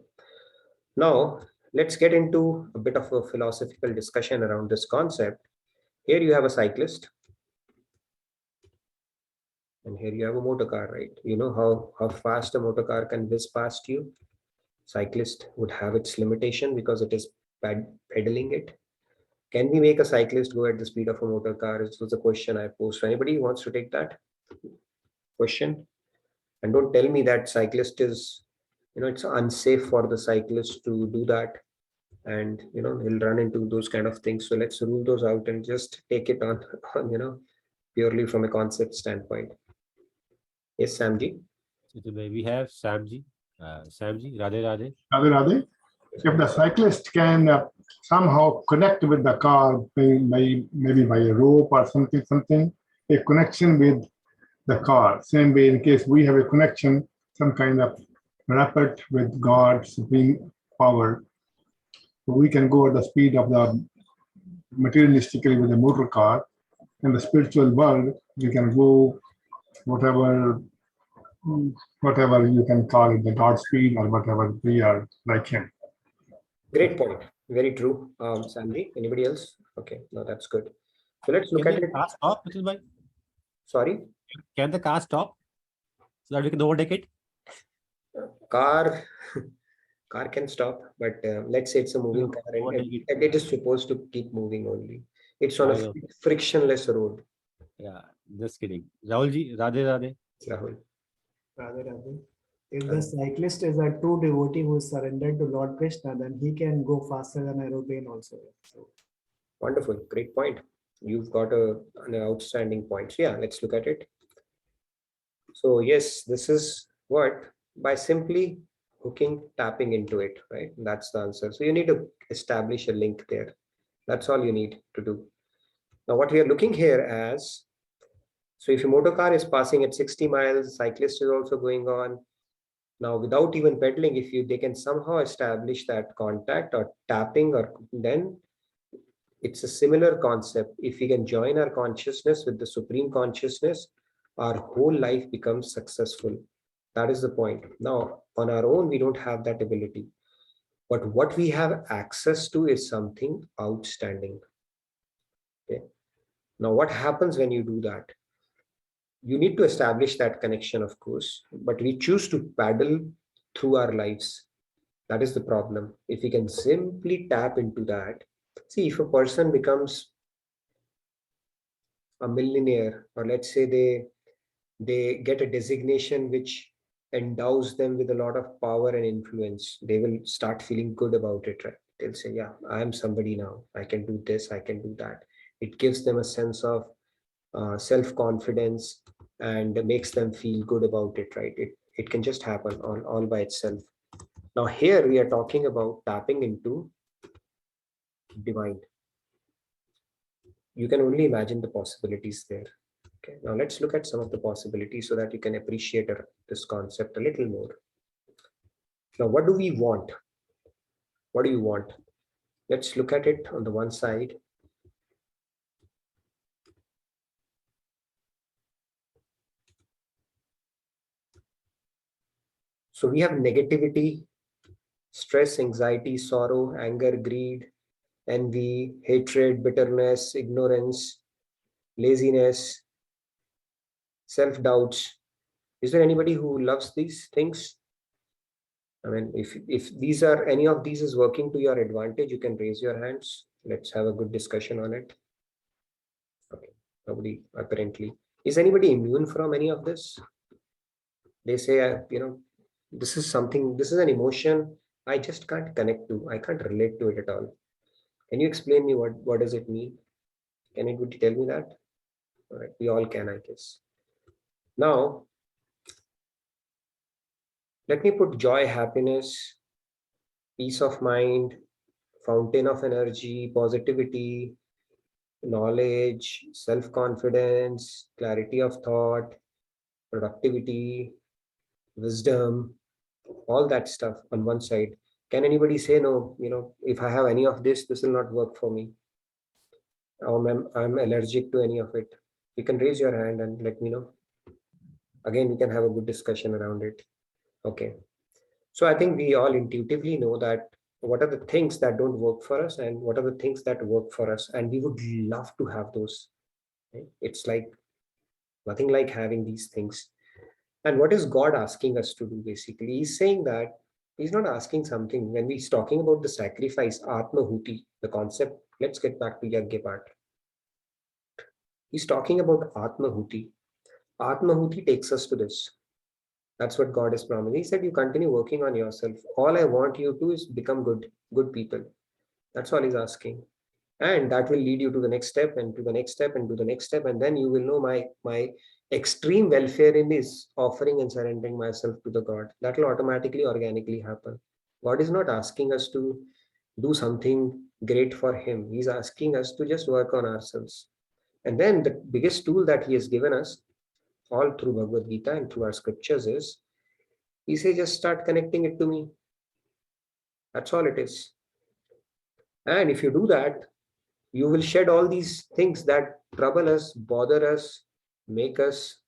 Now, let's get into a bit of a philosophical discussion around this concept. Here you have a cyclist, and here you have a motor car, right? You know how fast a motor car can whiz past you. Cyclist would have its limitation because it is pedaling it. Can we make a cyclist go at the speed of a motor car? This was a question I posed. So anybody who wants to take that question? And don't tell me that cyclist is, it's unsafe for the cyclist to do that, and he'll run into those kind of things. So let's rule those out and just take it on, purely from a concept standpoint. Yes, Samji. So we have Samji. Samji, Radhe Radhe. Radhe Radhe. If the cyclist can somehow connect with the car, maybe by a rope or something, a connection with the car. Same way, in case we have a connection, some kind of rapport with God, supreme power, we can go at the speed of the materialistically with a motor car. In the spiritual world, we can go whatever you can call it, the God speed or whatever we are like him. Great point. Very true. Sandy, anybody else? Okay, no, that's good. So let's look at it. Car stop, Sorry? Can the car stop so that we can overtake it? Car can stop, but let's say it's a moving car and it is supposed to keep moving only. It's on a frictionless road. Yeah, just kidding. Rahulji, Radhe Radhe. Rahul. Radhe Radhe. If the cyclist is a true devotee who is surrendered to Lord Krishna, then he can go faster than aeroplane also. So. Wonderful. Great point. You've got an outstanding point. So yeah, let's look at it. So yes, this is what, by simply tapping into it, right? That's the answer. So you need to establish a link there. That's all you need to do. Now what we are looking here as, so if a motor car is passing at 60 miles, cyclist is also going on. Now, without even pedaling, if they can somehow establish that contact or tapping, or then it's a similar concept. If we can join our consciousness with the supreme consciousness, our whole life becomes successful. That is the point. Now, on our own, we don't have that ability. But what we have access to is something outstanding. Okay. Now, what happens when you do that? You need to establish that connection, of course, but we choose to paddle through our lives. That is the problem. If we can simply tap into that, see, if a person becomes a millionaire, or let's say they get a designation which endows them with a lot of power and influence, they will start feeling good about it, right? They'll say, yeah, I am somebody now. I can do this, I can do that. It gives them a sense of self-confidence and makes them feel good about it, right? It can just happen all by itself. Now here we are talking about tapping into divine. You can only imagine the possibilities there. Okay, now let's look at some of the possibilities so that you can appreciate this concept a little more. Now, what do we want? What do you want? Let's look at it on the one side. So we have negativity, stress, anxiety, sorrow, anger, greed, envy, hatred, bitterness, ignorance, laziness, self-doubts. Is there anybody who loves these things? I mean, if these are, any of these is working to your advantage, you can raise your hands. Let's have a good discussion on it. Okay, nobody apparently. Is anybody immune from any of this? They say, this is something, this is an emotion I just can't connect to. I can't relate to it at all. Can you explain me what does it mean? Can anybody tell me that? All right, we all can, I guess. Now, let me put joy, happiness, peace of mind, fountain of energy, positivity, knowledge, self-confidence, clarity of thought, productivity, wisdom, all that stuff on one side. Can anybody say no, if I have any of this will not work for me? I'm allergic to any of it. You can raise your hand and let me know. Again, we can have a good discussion around it. Okay. So I think we all intuitively know that what are the things that don't work for us and what are the things that work for us. And we would love to have those. Right? It's like nothing like having these things. And what is God asking us to do basically? He's saying that he's not asking something. When he's talking about the sacrifice, Atmahuti, the concept, let's get back to Yagya part. He's talking about Atmahuti. Atmahuti takes us to this. That's what God is promising. He said, you continue working on yourself. All I want you to is become good people. That's all he's asking. And that will lead you to the next step and to the next step and to the next step. And then you will know my extreme welfare in is offering and surrendering myself to the God. That will automatically, organically happen. God is not asking us to do something great for him. He's asking us to just work on ourselves. And then the biggest tool that he has given us all through Bhagavad Gita and through our scriptures is, he says, just start connecting it to me. That's all it is. And if you do that, you will shed all these things that trouble us, bother us, make us,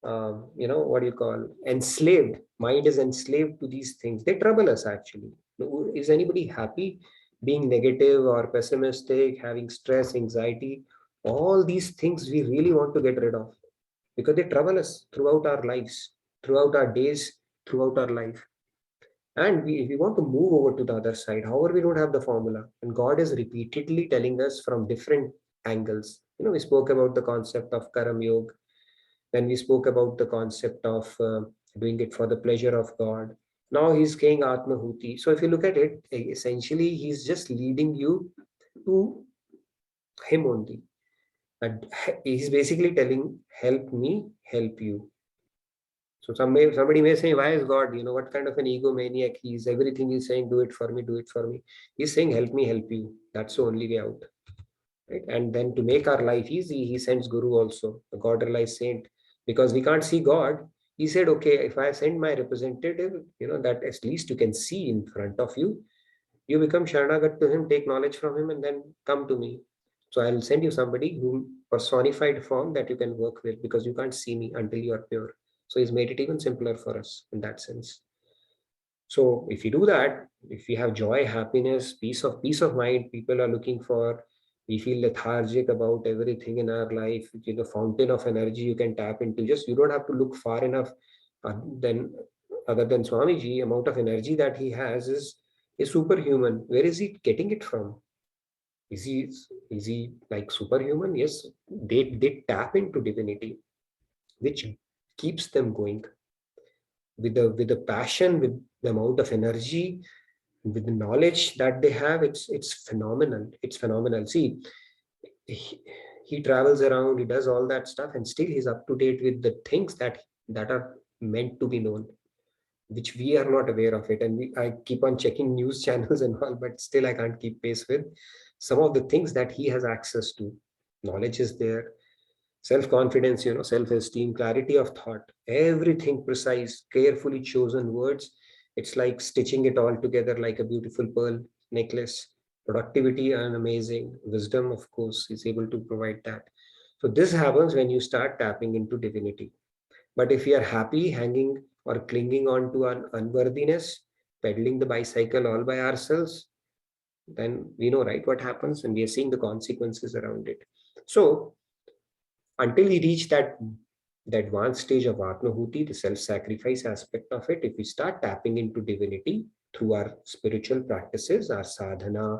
what do you call, enslaved. Mind is enslaved to these things. They trouble us actually. Is anybody happy being negative or pessimistic, having stress, anxiety? All these things we really want to get rid of because they trouble us throughout our lives, throughout our days, throughout our life. And we want to move over to the other side. However, we don't have the formula. And God is repeatedly telling us from different angles. We spoke about the concept of Karam Yoga. Then we spoke about the concept of doing it for the pleasure of God. Now he's saying Atmahuti. So if you look at it, essentially, he's just leading you to him only. And he's basically telling, help me, help you. So somebody may say, why is God, what kind of an egomaniac he is? Everything he's saying, do it for me, do it for me. He's saying, help me, help you. That's the only way out. Right? And then to make our life easy, he sends Guru also, a God-realized saint. Because we can't see God, he said, okay, if I send my representative, that at least you can see in front of you, you become Sharanagat to him, take knowledge from him, and then come to me. So I'll send you somebody who personified form that you can work with because you can't see me until you are pure. So he's made it even simpler for us in that sense. So if you do that, if we have joy, happiness, peace of mind, people are looking for, we feel lethargic about everything in our life, the fountain of energy you can tap into. Just you don't have to look far enough. Other than Swamiji, amount of energy that he has is superhuman. Where is he getting it from? Is he like superhuman? Yes, they tap into divinity, which keeps them going with the passion, with the amount of energy, with the knowledge that they have. It's phenomenal. It's phenomenal. See, he travels around, he does all that stuff, and still he's up to date with the things that are meant to be known, which we are not aware of it. And I keep on checking news channels and all, but still I can't keep pace with some of the things that he has access to. Knowledge is there, self-confidence, self-esteem, clarity of thought, everything precise, carefully chosen words. It's like stitching it all together like a beautiful pearl necklace. Productivity and amazing wisdom, of course, is able to provide that. So this happens when you start tapping into divinity. But if we are happy hanging or clinging on to an unworthiness, pedaling the bicycle all by ourselves, then we know, right, what happens, and we are seeing the consequences around it. So until we reach the advanced stage of Atmahuti, the self-sacrifice aspect of it, if we start tapping into divinity through our spiritual practices, our sadhana,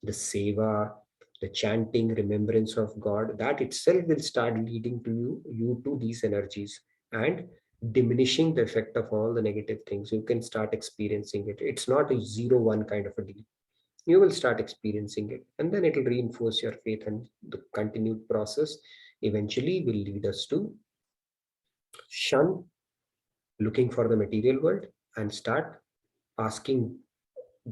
the seva, the chanting, remembrance of God, that itself will start leading to you to these energies and diminishing the effect of all the negative things. You can start experiencing it. It's not a 0-1 kind of a deal. You will start experiencing it, and then it will reinforce your faith, and the continued process eventually will lead us to shun looking for the material world and start asking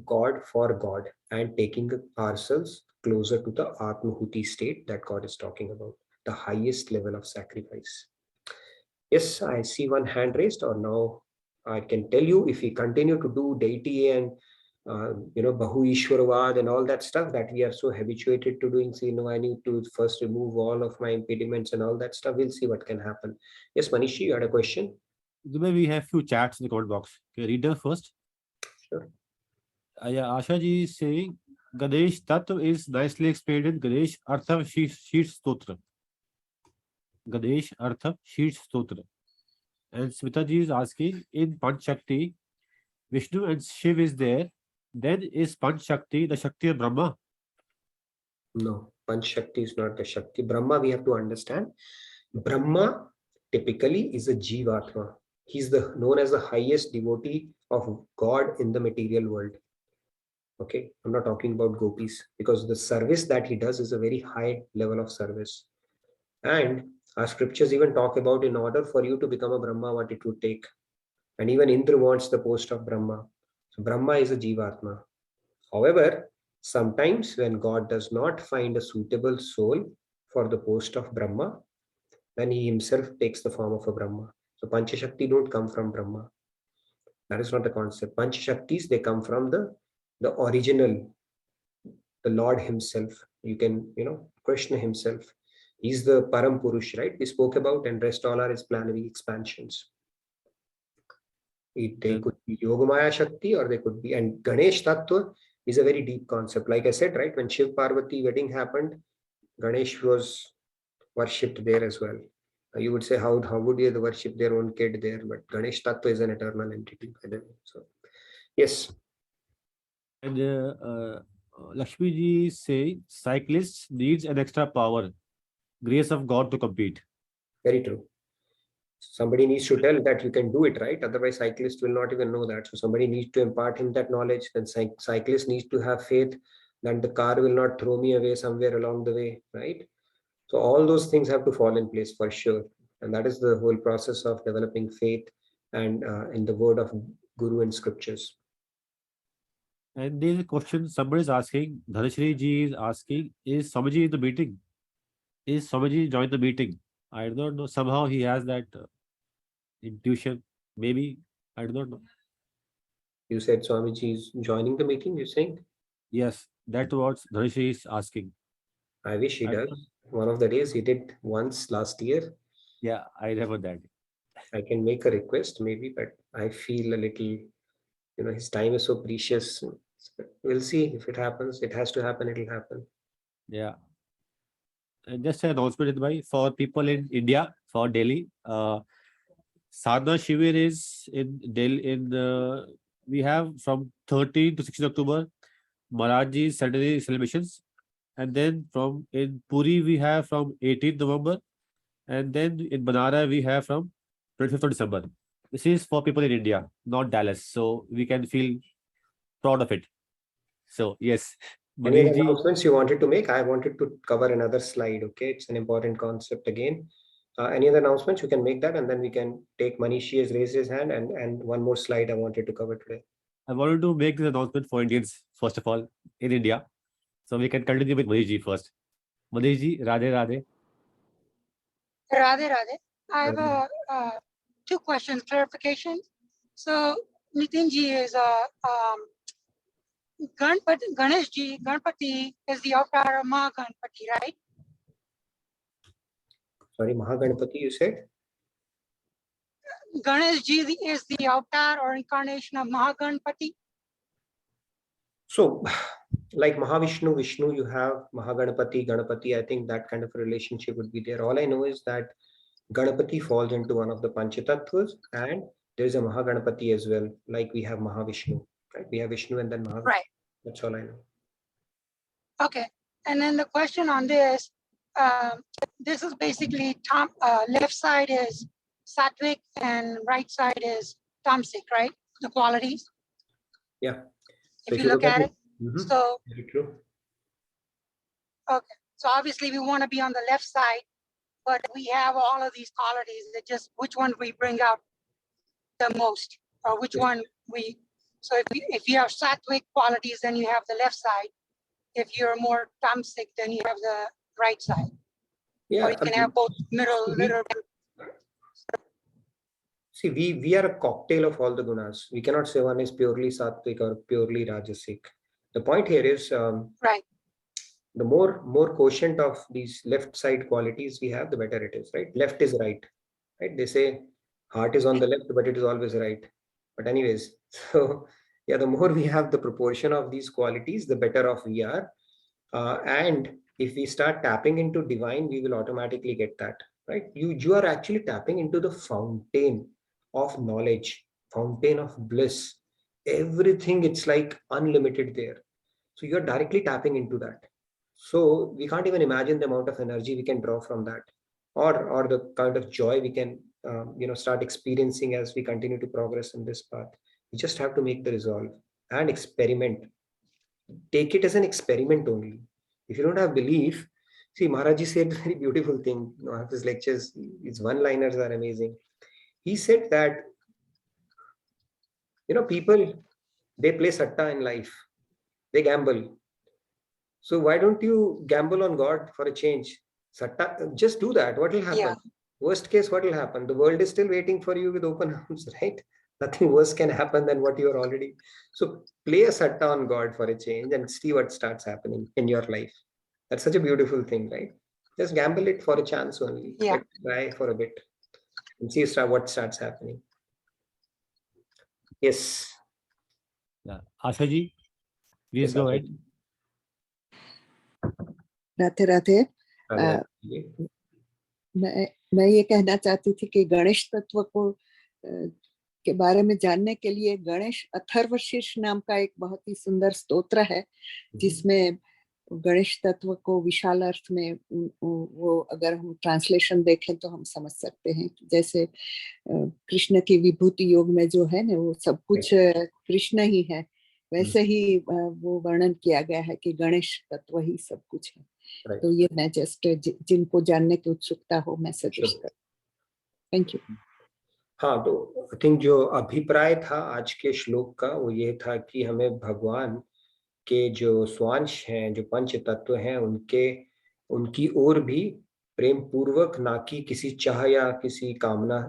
God for God and taking ourselves closer to the Atmahuti state that God is talking about, the highest level of sacrifice. Yes, I see one hand raised, or now I can tell you, if we continue to do deity and Bahu Ishwaravad and all that stuff that we are so habituated to doing, so I need to first remove all of my impediments and all that stuff. We'll see what can happen. Yes, Manishi, you had a question? We have few chats in the comment box. Can you read them first? Sure. Asha ji is saying Ganesh Tattva is nicely explained in Ganesh Artha Sheet Stotra. Ganesh Artha Sheet Stotra. And Smita ji is asking, in Panchashakti, Vishnu and Shiv is there, then is Panchashakti the Shakti of Brahma? No, Panchashakti is not the Shakti. Brahma, we have to understand. Brahma typically is a Jivatma. He's known as the highest devotee of God in the material world. Okay, I'm not talking about gopis, because the service that he does is a very high level of service. And our scriptures even talk about, in order for you to become a Brahma, what it would take. And even Indra wants the post of Brahma. So Brahma is a Jivatma. However, sometimes when God does not find a suitable soul for the post of Brahma, then he himself takes the form of a Brahma. So Panchashakti don't come from Brahma. That is not the concept. Panchashaktis, they come from the original, the Lord himself. You can, Krishna himself. He's the Param Purush, right? We spoke about, and rest all are his planetary expansions. They could be Yogamaya Shakti, or they could be, and Ganesh Tattva is a very deep concept. Like I said, right, when Shiv Parvati wedding happened, Ganesh was worshipped there as well. You would say, how would they worship their own kid there? But Ganesh Tattva is an eternal entity, by the way. So, yes. And Lakshmi ji say cyclists needs an extra power, grace of God to compete. Very true. Somebody needs to tell that you can do it, right? Otherwise, cyclist will not even know that. So somebody needs to impart him that knowledge. Then cyclist needs to have faith that the car will not throw me away somewhere along the way, right? So all those things have to fall in place for sure. And that is the whole process of developing faith and in the word of Guru and scriptures. And there's a question somebody is asking, Dhanashri ji is asking, is Swamiji in the meeting? Is Swamiji joined the meeting? I don't know. Somehow he has that intuition. Maybe. I don't know. You said Swamiji is joining the meeting, you're saying? Yes, that's what Dhanashri is asking. I wish he does. One of the days he did once last year. Yeah, I remember that. I can make a request maybe, but I feel a little, his time is so precious. We'll see if it happens. It has to happen. It'll happen. Yeah. And just an announcement for people in India, for Delhi. Sadhana Shivir is in Delhi. We have from 13 to 16 October, Maharajji's Saturday celebrations. And then in Puri, we have from 18th November. And then in Banara, we have from 25th of December. This is for people in India, not Dallas. So we can feel proud of it. So, yes. Any other announcements you wanted to make? I wanted to cover another slide. Okay, it's an important concept again. Any other announcements? You can make that, and then we can take Manishi has raised his hand, and one more slide I wanted to cover today. I wanted to make this announcement for Indians, first of all, in India. So we can continue with Manishji first. Manishji, Radhe Radhe. Radhe Radhe. I have two questions, clarification. So Nitinji is Ganeshji, Ganpati is the avatar of Mahaganpati, right? Sorry, Mahaganpati, you said? Ganeshji is the avatar or incarnation of Mahaganpati. So, like Mahavishnu, Vishnu, you have Mahaganpati, Ganapati. I think that kind of a relationship would be there. All I know is that Ganapati falls into one of the Panchatattvas, and there is a Mahaganapati as well, like we have Mahavishnu, right? We have Vishnu and then Mahavishnu. Right. That's all I know. Okay. And then the question on this is basically left side is sattvic and right side is tamasic, right? The qualities. Yeah. If you look at it. So, very true. Okay. So obviously we want to be on the left side, but we have all of these qualities that just which one we bring out the most, or which one we. So if you have sattvic qualities, then you have the left side. if you're more tamasic, then you have the right side. Yeah, Or you can have both middle, little. See, we are a cocktail of all the gunas. We cannot say one is purely sattvic or purely rajasic. The point here is Right. the more quotient of these left side qualities we have, the better it is, right? Left is right, right? They say heart is on the left, but it is always right. But anyways, so yeah, the more we have the proportion of these qualities, the better off we are. And if we start tapping into divine, we will automatically get that, right? You are actually tapping into the fountain of knowledge, fountain of bliss. Everything, it's like unlimited there. So you're directly tapping into that. So we can't even imagine the amount of energy we can draw from that, or the kind of joy we can start experiencing as we continue to progress in this path. We just have to make the resolve and experiment. Take it as an experiment only. If you don't have belief, see, Maharaji said a very beautiful thing. One of his lectures, his one-liners are amazing. He said that, people, they play satta in life. They gamble. So why don't you gamble on God for a change? Satta, just do that. What will happen? Yeah. Worst case, what will happen? The world is still waiting for you with open arms, right? Nothing worse can happen than what you are already. So play a satta on God for a change and see what starts happening in your life. That's such a beautiful thing, right? Just gamble it for a chance only. Yeah. Try for a bit and see what starts happening. Yes. Yeah. Asha ji, please Yes, go Asha ahead. ji. Radhe Radhe Radhe Radhe. मैं ये कहना चाहती थी कि गणेश तत्व को के बारे में जानने के लिए गणेश अथर्वशीर्ष नाम का एक बहुत ही सुंदर स्तोत्र है, जिसमें गणेश तत्व को विशाल अर्थ में वो अगर हम ट्रांसलेशन देखें तो हम समझ सकते हैं। जैसे कृष्ण की विभूति योग में जो है ना, वो सब कुछ कृष्ण ही है, वैसे ही वो वर्णन किया गया है कि गणेश तत्व ही सब कुछ है। तो ये मैं जस्ट जिनको जानने की उत्सुकता हो मैं सजेस्ट कर। Thank you. हाँ, तो आई थिंक जो अभिप्राय था आज के श्लोक का वो ये था कि हमें भगवान के जो स्वांश हैं, जो पंच तत्व हैं, उनकी ओर भी प्रेम पूर्वक, ना कि किसी चाह या किसी कामना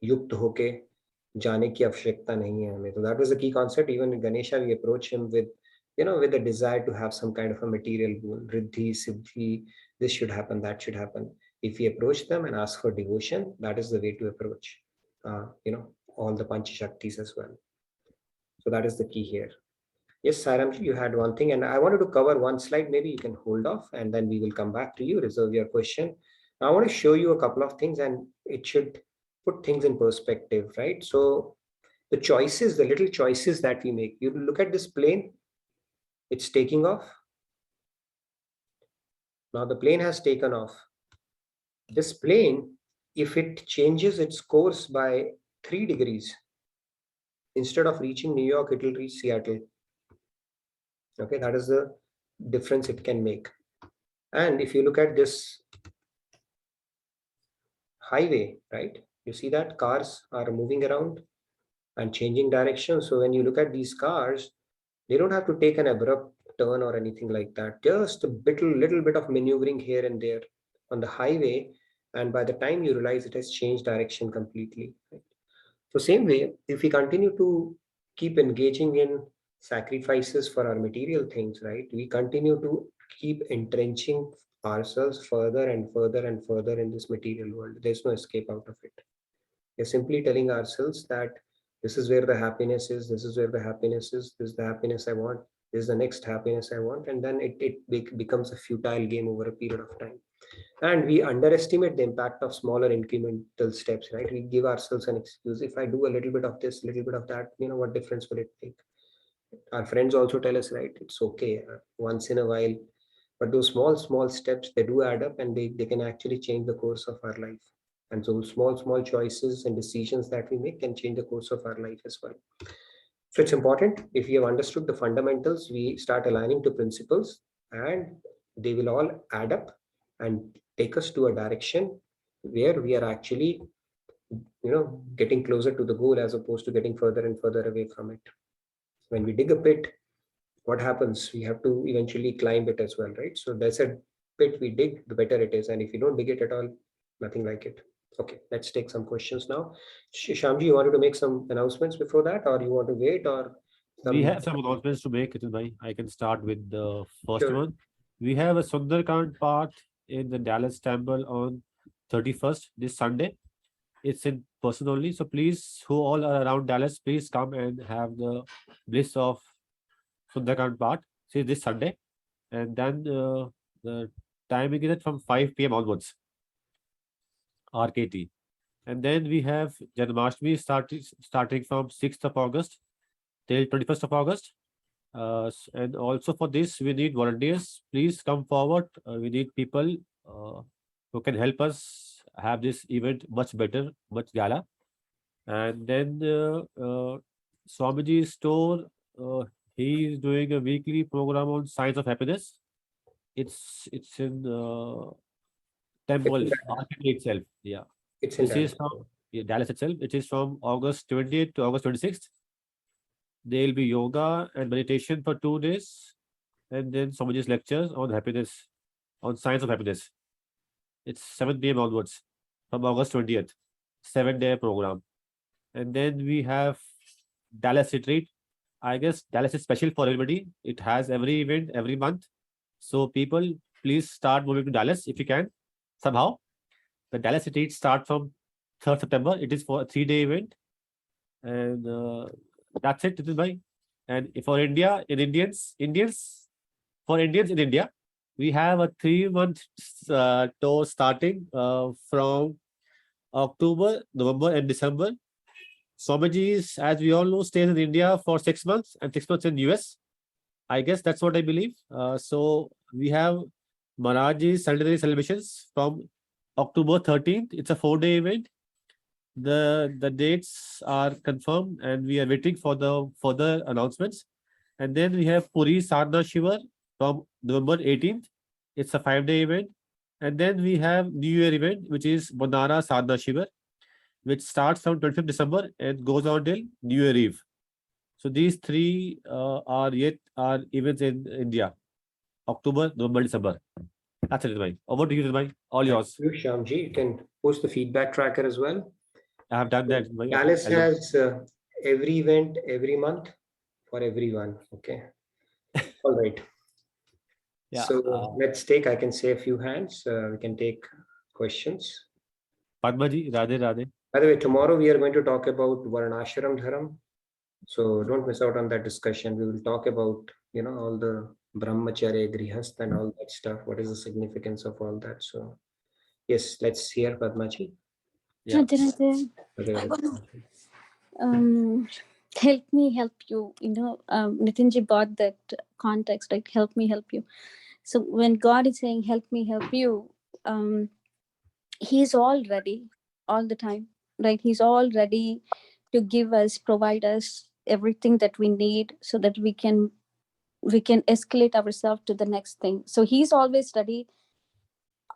युक्त होके जाने की आवश्यकता नहीं है हमें। तो that was the key concept. Even Ganesha we approach him with with a desire to have some kind of a material goal, riddhi, siddhi, this should happen, that should happen. If we approach them and ask for devotion, that is the way to approach all the panchashaktis as well. So that is the key here. Yes, Sairamji, you had one thing, and I wanted to cover one slide. Maybe you can hold off, and then we will come back to you, reserve your question. Now, I want to show you a couple of things, and it should put things in perspective, right? So the choices, the little choices that we make, you look at this plane, it's taking off. Now the plane has taken off. This plane, if it changes its course by 3 degrees, instead of reaching New York, it will reach Seattle. Okay, that is the difference it can make. And if you look at this highway, right, you see that cars are moving around and changing direction. So when you look at these cars, they don't have to take an abrupt turn or anything like that. Just a little bit of maneuvering here and there on the highway, and by the time you realize it has changed direction completely. Right? So same way, if we continue to keep engaging in sacrifices for our material things, right, we continue to keep entrenching ourselves further and further and further in this material world. There's no escape out of it. We're simply telling ourselves that this is where the happiness is, this is where the happiness is, this is the happiness I want, this is the next happiness I want, and then it becomes a futile game over a period of time. And we underestimate the impact of smaller incremental steps, right? We give ourselves an excuse. If I do a little bit of this, little bit of that, what difference will it make? Our friends also tell us, right, it's okay once in a while, but those small steps, they do add up, and they can actually change the course of our life. And so small choices and decisions that we make can change the course of our life as well. So it's important, if we have understood the fundamentals, we start aligning to principles, and they will all add up and take us to a direction where we are actually, getting closer to the goal as opposed to getting further and further away from it. When we dig a pit, what happens? We have to eventually climb it as well, right? So there's a pit we dig, the better it is. And if you don't dig it at all, nothing like it. Okay, let's take some questions now. Shamji, you wanted to make some announcements before that, or you want to wait, or We have some announcements to make. I can start with the first Sure. one. We have a Sundarkand part in the Dallas Temple on 31st, this Sunday. It's in person only. So please, who all are around Dallas, please come and have the bliss of Sundarkand part. See this Sunday. And then the timing is from 5 p.m. onwards. RKT. And then we have Janmashtami starting from 6th of August till 21st of August. And also for this, we need volunteers. Please come forward. We need people who can help us have this event much better, much gala. And then Swamiji's store, he is doing a weekly program on Science of Happiness. It's in temple itself. Yeah. It's in This is Dallas. from Dallas itself. It is from August 20th to August 26th. There will be yoga and meditation for 2 days. And then Swamiji's lectures on happiness, on science of happiness. It's 7 p.m. onwards from August 20th. 7-day program. And then we have Dallas retreat. I guess Dallas is special for everybody. It has every event every month. So people, please start moving to Dallas if you can somehow. The Dallas retreat starts from 3rd September. It is for a 3-day event. And that's it, Nitin. And for India, for Indians in India, we have a 3-month tour starting from October, November, and December. Swamiji, as we all know, stays in India for 6 months and 6 months in US. I guess that's what I believe. So we have Maharaj's centenary celebrations from October 13th. It's a 4-day event. The dates are confirmed and we are waiting for the further announcements. And then we have Puri Sadhana Shiva from November 18th. It's a 5-day event. And then we have New Year event, which is Bandara Sadhana Shiva, which starts from 25th December and goes on till New Year Eve. So these 3 are events in India, October, November, December. That's it, Ridhbhai. Over to you, Ridhbhai. All yours. Thank you, Shyamji. You can post the feedback tracker as well. I have done that. Dallas has every event every month for everyone. Okay. All right. Yeah. So let's take, I can say a few hands. We can take questions. Padmaji, Radhe Radhe. By the way, tomorrow we are going to talk about Varnashram Dharam. So don't miss out on that discussion. We will talk about, all the Brahmacharya, Grihast and all that stuff. What is the significance of all that? So yes, let's hear Padmaji. Yeah. Help me help you. Nitinji brought that context, right? Help me help you. So when God is saying, help me help you, he's all ready all the time, right? He's all ready to give us, provide us everything that we need so that we can escalate ourselves to the next thing. So he's always ready,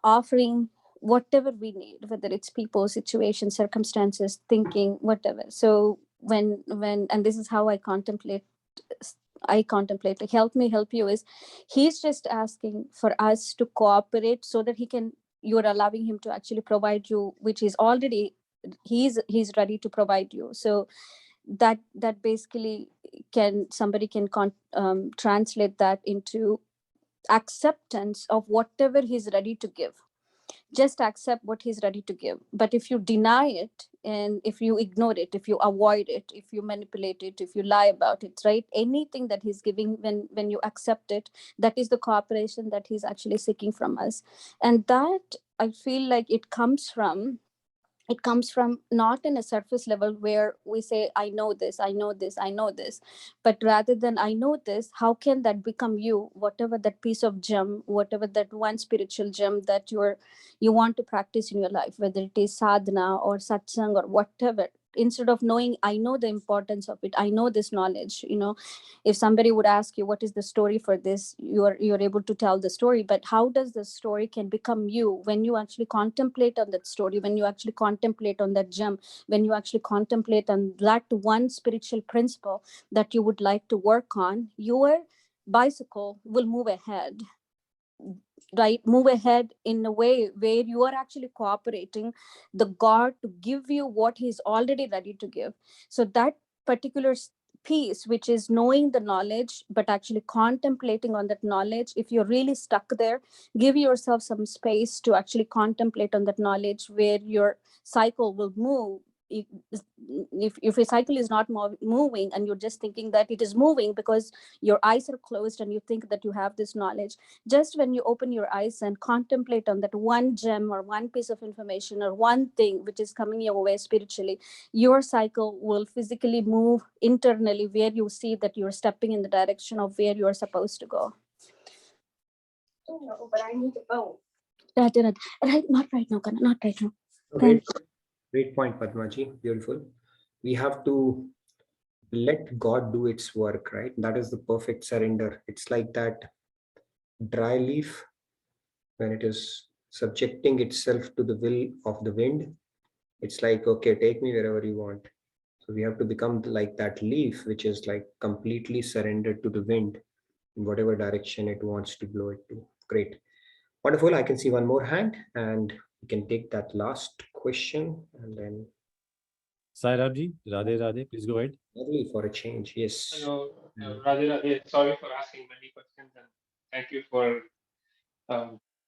offering whatever we need, whether it's people, situations, circumstances, thinking, whatever. So when and this is how I contemplate help me help you is he's just asking for us to cooperate so that you're allowing him to actually provide you, which is already he's ready to provide you. So that basically somebody can translate that into acceptance of whatever he's ready to give. Just accept what he's ready to give. But if you deny it, and if you ignore it, if you avoid it, if you manipulate it, if you lie about it, right, anything that he's giving, when you accept it, that is the cooperation that he's actually seeking from us. And that, I feel like it comes from not in a surface level where we say, I know this, but rather than I know this, how can that become you? Whatever that piece of gem, whatever that one spiritual gem that you want to practice in your life, whether it is sadhana or satsang or whatever, instead of knowing, I know the importance of it, I know this knowledge, if somebody would ask you what is the story for this, you're able to tell the story, but how does the story can become you when you actually contemplate on that story, when you actually contemplate on that gem, when you actually contemplate on that one spiritual principle that you would like to work on, bicycle will move ahead, right? Move ahead in a way where you are actually cooperating the God to give you what he's already ready to give. So that particular piece, which is knowing the knowledge but actually contemplating on that knowledge, if you're really stuck there, give yourself some space to actually contemplate on that knowledge where your cycle will move. If your cycle is not moving and you're just thinking that it is moving because your eyes are closed and you think that you have this knowledge, just when you open your eyes and contemplate on that one gem or one piece of information or one thing which is coming your way spiritually, your cycle will physically move internally where you see that you're stepping in the direction of where you're supposed to go. No, but I need to go. Right, not right now, Kana, not right now. Great point, Padmaji. Beautiful. We have to let God do its work, right? That is the perfect surrender. It's like that dry leaf when it is subjecting itself to the will of the wind. It's like, okay, take me wherever you want. So we have to become like that leaf, which is like completely surrendered to the wind in whatever direction it wants to blow it to. Great. Wonderful. I can see one more hand and we can take that last question and then. Sairabji, Radhe Radhe, please go ahead. Lovely for a change. Yes. Hello, Radhe Radhe. Sorry for asking many questions and thank you for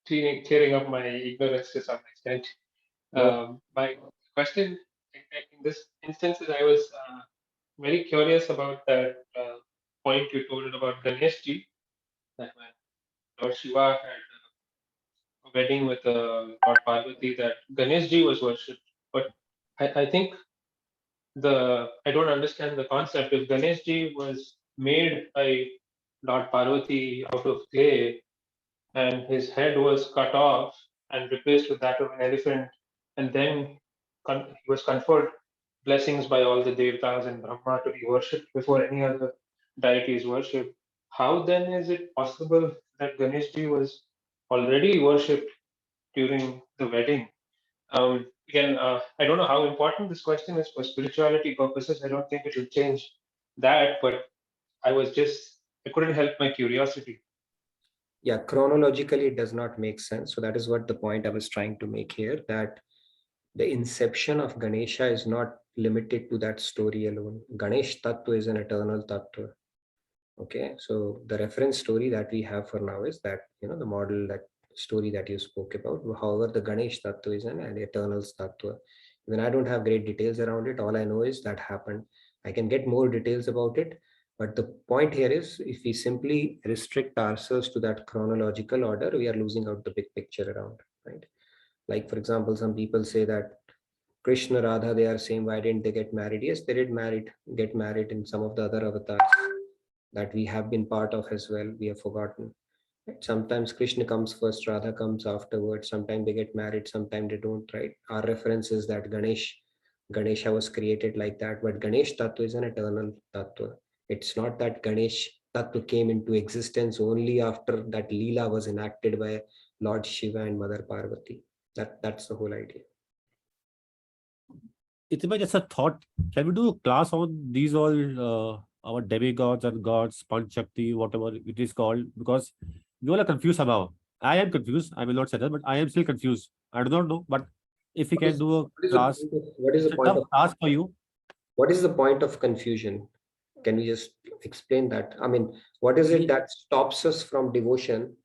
clearing up my ignorance to some extent. My question in this instance is I was very curious about that point you told about Ganesh ji, that when Lord Shiva had a wedding with Lord Parvati, that Ganesh ji was worshipped. But I think I don't understand the concept. If Ganesh ji was made by Lord Parvati out of clay and his head was cut off and replaced with that of an elephant, and then he was conferred blessings by all the Devtas and Brahma to be worshipped before any other deity is worshipped. How then is it possible that Ganesh ji was already worshipped during the wedding? Again, I don't know how important this question is for spirituality purposes. I don't think it will change that, but I couldn't help my curiosity. Yeah, chronologically, it does not make sense. So that is what the point I was trying to make here, that the inception of Ganesha is not limited to that story alone. Ganesh Tattva is an eternal Tattva. Okay, so the reference story that we have for now is that, the model, that story that you spoke about. However, the Ganesh Tattva is an eternal Tattva. Even I don't have great details around it. All I know is that happened. I can get more details about it. But the point here is, if we simply restrict ourselves to that chronological order, we are losing out the big picture around, right? Like, for example, some people say that Krishna, Radha, they are same. Why didn't they get married? Yes, they did get married in some of the other avatars that we have been part of as well. We have forgotten. Right? Sometimes Krishna comes first, Radha comes afterwards. Sometimes they get married, sometimes they don't, right? Our reference is that Ganesha was created like that, but Ganesh Tattva is an eternal Tattva. It's not that Ganesh Tattva came into existence only after that Leela was enacted by Lord Shiva and Mother Parvati. That's the whole idea. It's just a thought. Can we do a class on these all our demigods and gods, Panchashaktis, whatever it is called? Because you all are confused somehow. I am confused. I will not say that, but I am still confused. I do not know. But if we can do a class, what is the point of class for you? What is the point of confusion? Can we just explain that? I mean, what is it that stops us from devotion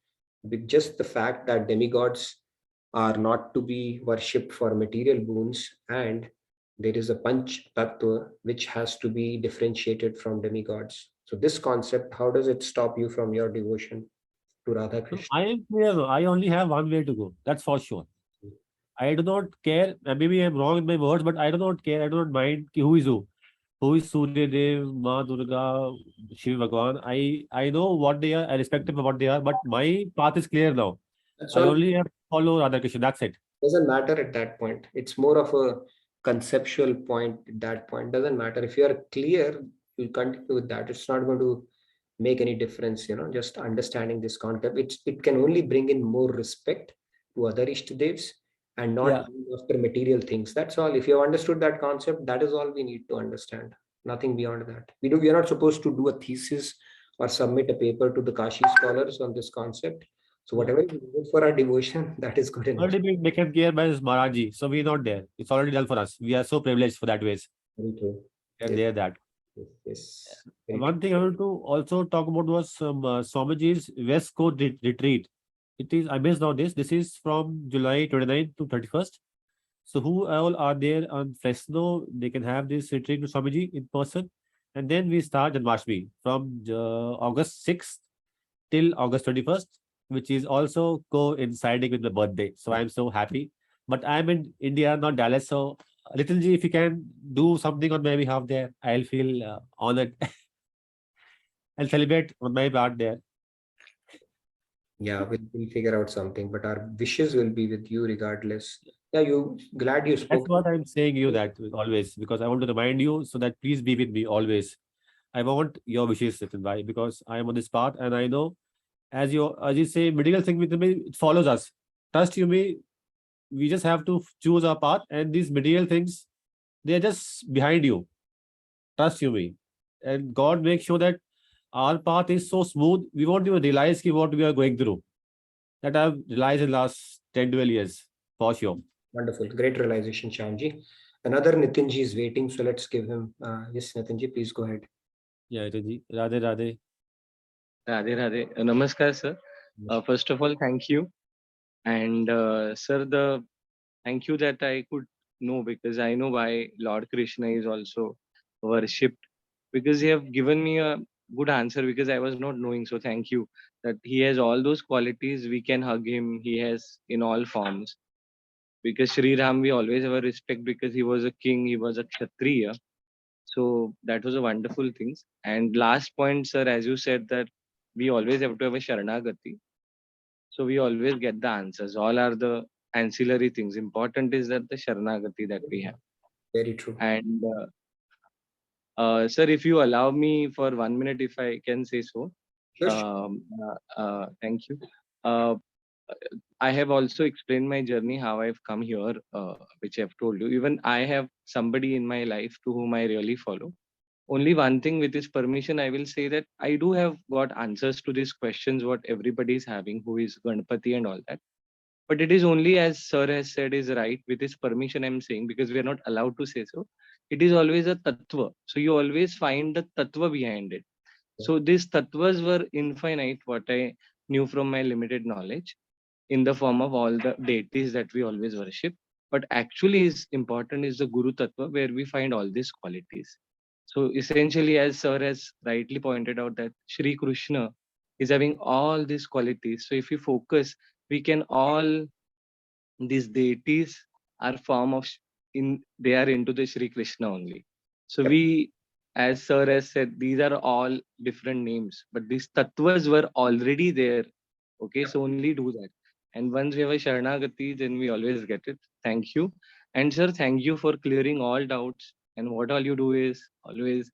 with just the fact that demigods are not to be worshipped for material boons, and there is a panch tattva which has to be differentiated from demigods? So this concept, how does it stop you from your devotion to Radha Krishna? I am clear. I only have one way to go. That's for sure. I do not care. Maybe I'm wrong in my words, but I do not care. I do not mind who is who. Who is Surya Dev, Ma Durga, Shiva Bhagwan. I know what they are. I respect them for what they are. But my path is clear now. I only have to follow Radha Krishna. That's it. Doesn't matter at that point. It's more of a conceptual point at that point. Doesn't matter. If you are clear, you continue with that. It's not going to make any difference, just understanding this concept. It can only bring in more respect to other Ishtadevs and not after material things. That's all. If you have understood that concept, that is all we need to understand. Nothing beyond that. We are not supposed to do a thesis or submit a paper to the Kashi scholars on this concept. So whatever we do for our devotion, that is good enough. Already been taken care by Maharaji, so we're not there. It's already done for us. We are so privileged for that ways. Very true. And Yes. there that. Yes. Very One thing I want to also talk about was Swamiji's West Coast retreat. It is, I missed on this. This is from July 29th to 31st. So who all are there on Fresno, they can have this retreat to Swamiji in person. And then we start Janmashtami from August 6th till August 21st, which is also coinciding with my birthday. So I'm so happy. But I'm in India, not Dallas. So Little G, if you can do something on my behalf there, I'll feel honored. I'll celebrate on my part there. Yeah, we'll figure out something, but our wishes will be with you regardless. Yeah, you glad you spoke. That's what I'm saying you that always, because I want to remind you so that please be with me always. I want your wishes, Nitin bhai, because I am on this path and I know as you say, medical thing with me, it follows us. Trust you me, we just have to choose our path, and these material things, they are just behind you. Trust you me. And God makes sure that our path is so smooth, we won't even realize what we are going through. That I've realized in the last 10, 12 years, for sure. Wonderful. Great realization, Shyamji. Another Nitinji is waiting, so let's give him. Yes, Nitinji, please go ahead. Yeah, Nitinji. Radhe, Radhe. Radhe, Radhe. Namaskar, sir. First of all, thank you. And sir, thank you that I could know, because I know why Lord Krishna is also worshipped, because you have given me a good answer, because I was not knowing. So thank you that he has all those qualities. We can hug him. He has in all forms. Because Sri Ram, we always have a respect, because he was a king, he was a Kshatriya. So that was a wonderful thing. And last point, sir, as you said that we always have to have a Sharanagati. So we always get the answers. All are the ancillary things. Important is that the Sharanagati that we have. Very true. And sir, if you allow me for 1 minute, if I can say so. Thank you. I have also explained my journey, how I've come here, which I've told you. Even I have somebody in my life to whom I really follow. Only one thing, with his permission, I will say that I do have got answers to these questions, what everybody is having, who is Ganpati and all that. But it is only, as sir has said, is right. With his permission, I'm saying, because we are not allowed to say so. It is always a tattva. So you always find the tattva behind it. So these tattvas were infinite, what I knew from my limited knowledge, in the form of all the deities that we always worship. But actually is important is the Guru Tattva, where we find all these qualities. So essentially, as sir has rightly pointed out, that Shri Krishna is having all these qualities. So if we focus, we can all, these deities are form of, they are into the Shri Krishna only. So we, as sir has said, these are all different names, but these tattvas were already there. Okay, so only do that. And once we have a Sharanagati, then we always get it. Thank you. And sir, thank you for clearing all doubts. And what all you do is always,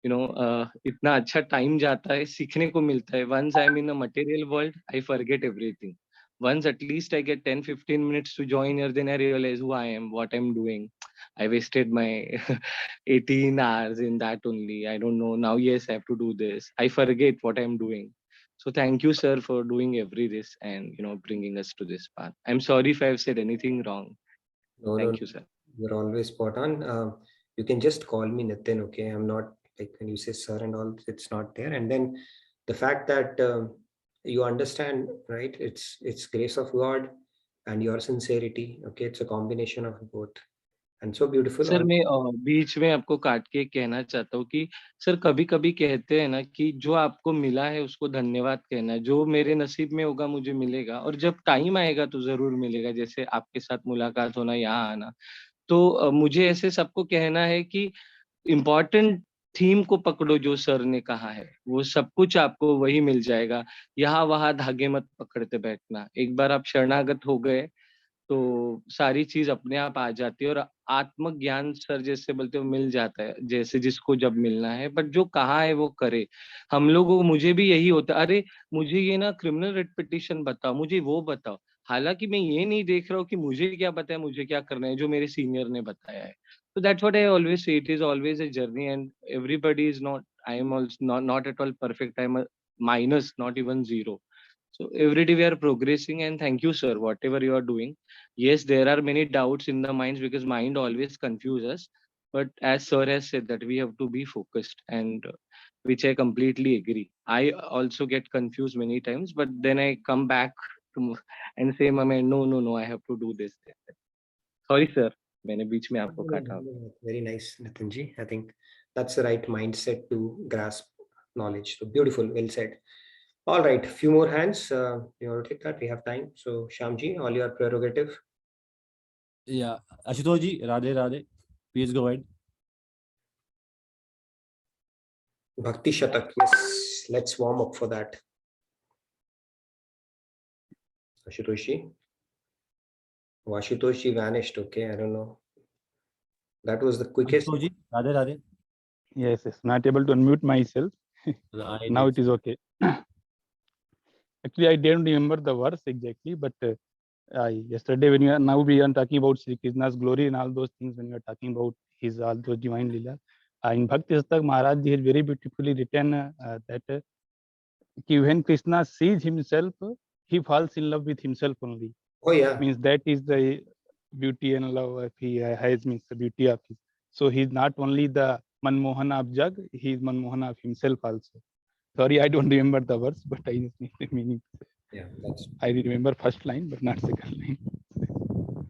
इतना अच्छा time जाता है, सीखने को मिलता है. Once I'm in a material world, I forget everything. Once at least I get 10-15 minutes to join here, then I realize who I am, what I'm doing. I wasted my 18 hours in that only. I don't know. Now, yes, I have to do this. I forget what I'm doing. So thank you, sir, for doing every this and, bringing us to this path. I'm sorry if I've said anything wrong. Thank you, sir. You're always spot on. You can just call me Nitin, okay? I'm not, like when you say sir and all, it's not there. And then the fact that you understand, right? It's grace of God and your sincerity. Okay, it's a combination of both. And so beautiful. Sir मैं बीच में आपको काट के कहना चाहता हूँ कि sir कभी कभी कहते हैं ना कि जो आपको मिला है उसको धन्यवाद कहना, जो मेरे नसीब में होगा मुझे मिलेगा, और जब टाइम आएगा तो जरूर मिलेगा. जैसे आपके साथ मुलाकात होना, यहाँ आना, तो मुझे ऐसे सबको कहना है कि इम्पोर्टेंट थीम को पकड़ो, जो सर ने कहा है वो सब कुछ आपको वही मिल जाएगा. यहाँ वहां धागे मत पकड़ते बैठना. एक बार आप शरणागत हो गए तो सारी चीज अपने आप आ जाती है, और आत्मज्ञान सर जैसे बोलते हो मिल जाता है, जैसे जिसको जब मिलना है. बट जो कहा है वो करे. हम लोगों को, मुझे भी यही होता है, अरे मुझे ये ना क्रिमिनल रेट पिटिशन बताओ, मुझे वो बताओ. हालांकि मैं ये नहीं देख रहा हूँ कि मुझे क्या पता है, मुझे क्या करना है, जो मेरे सीनियर ने बताया है. So that's what I always say. It is always a journey, and everybody is not. I am also not at all perfect. I'm a minus, not even zero. So every day we are progressing, and thank you, sir, whatever you are doing. Yes, there are many doubts in the minds because mind always confuses us. But as sir has said that we have to be focused, and which I completely agree. I also get confused many times, but then I come back to and say, "Mama, no, I have to do this." Sorry, sir. मैंने बीच में आपको काटा. Very nice, Nitinji. I think that's the right mindset to grasp knowledge. So beautiful, well said. All right, few more hands. You want to take that? We have time. So Shyamji, all your prerogative. Yeah, Ashutosh ji, Radhe Radhe. Please go ahead. Bhakti Shatak. Yes, let's warm up for that. Ashutoshi. Ashutoshi vanished. Okay, I don't know. That was the quickest. Ashutosh ji, Radhe Radhe. Yes, not able to unmute myself. Now it is okay. Actually, I don't remember the verse exactly, but yesterday when we are talking about Sri Krishna's glory and all those things, when we are talking about his all those divine lila, in Bhakti Shatak Maharaj ji has very beautifully written that when Krishna sees himself, he falls in love with himself only. Oh yeah. Means that is the beauty and love he has, means the beauty of his. So he's not only the Manmohana of Jug, he is Manmohana of himself also. Sorry, I don't remember the verse, but I just need the meaning. Yeah, that's. I remember first line, but not second line.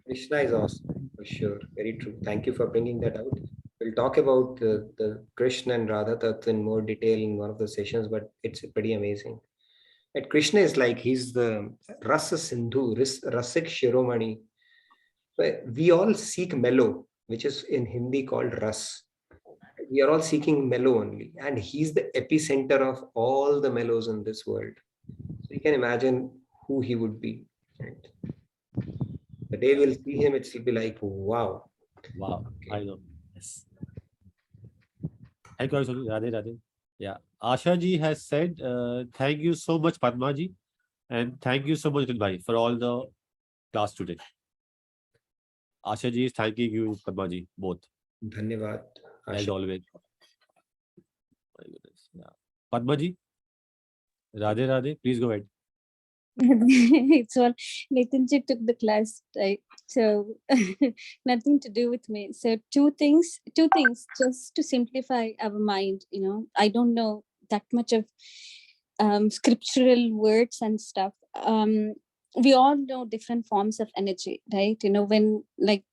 Krishna is awesome, for sure. Very true. Thank you for bringing that out. We'll talk about the Krishna and Radha Tattva in more detail in one of the sessions, but it's pretty amazing. And Krishna is like, he's the Rasa Sindhu, Rasik Shiromani. We all seek mellow, which is in Hindi called Ras. We are all seeking mellow only. And he's the epicenter of all the mellows in this world. So you can imagine who he would be. Right? The day we'll see him, it will be like, wow. Wow, okay. I know. Yes. Thank you, Radhe Radhe. Yeah, Asha ji has said, thank you so much, Padma ji, and thank you so much, Nitin bhai, for all the class today. Asha ji is thanking you, Padma ji, both. Dhanyavad. As always. My goodness. Yeah. Padma ji, Radhe Radhe, please go ahead. It's all Nitinji took the class, right? So nothing to do with me. So two things just to simplify our mind. I don't know that much of scriptural words and stuff. We all know different forms of energy, right? When like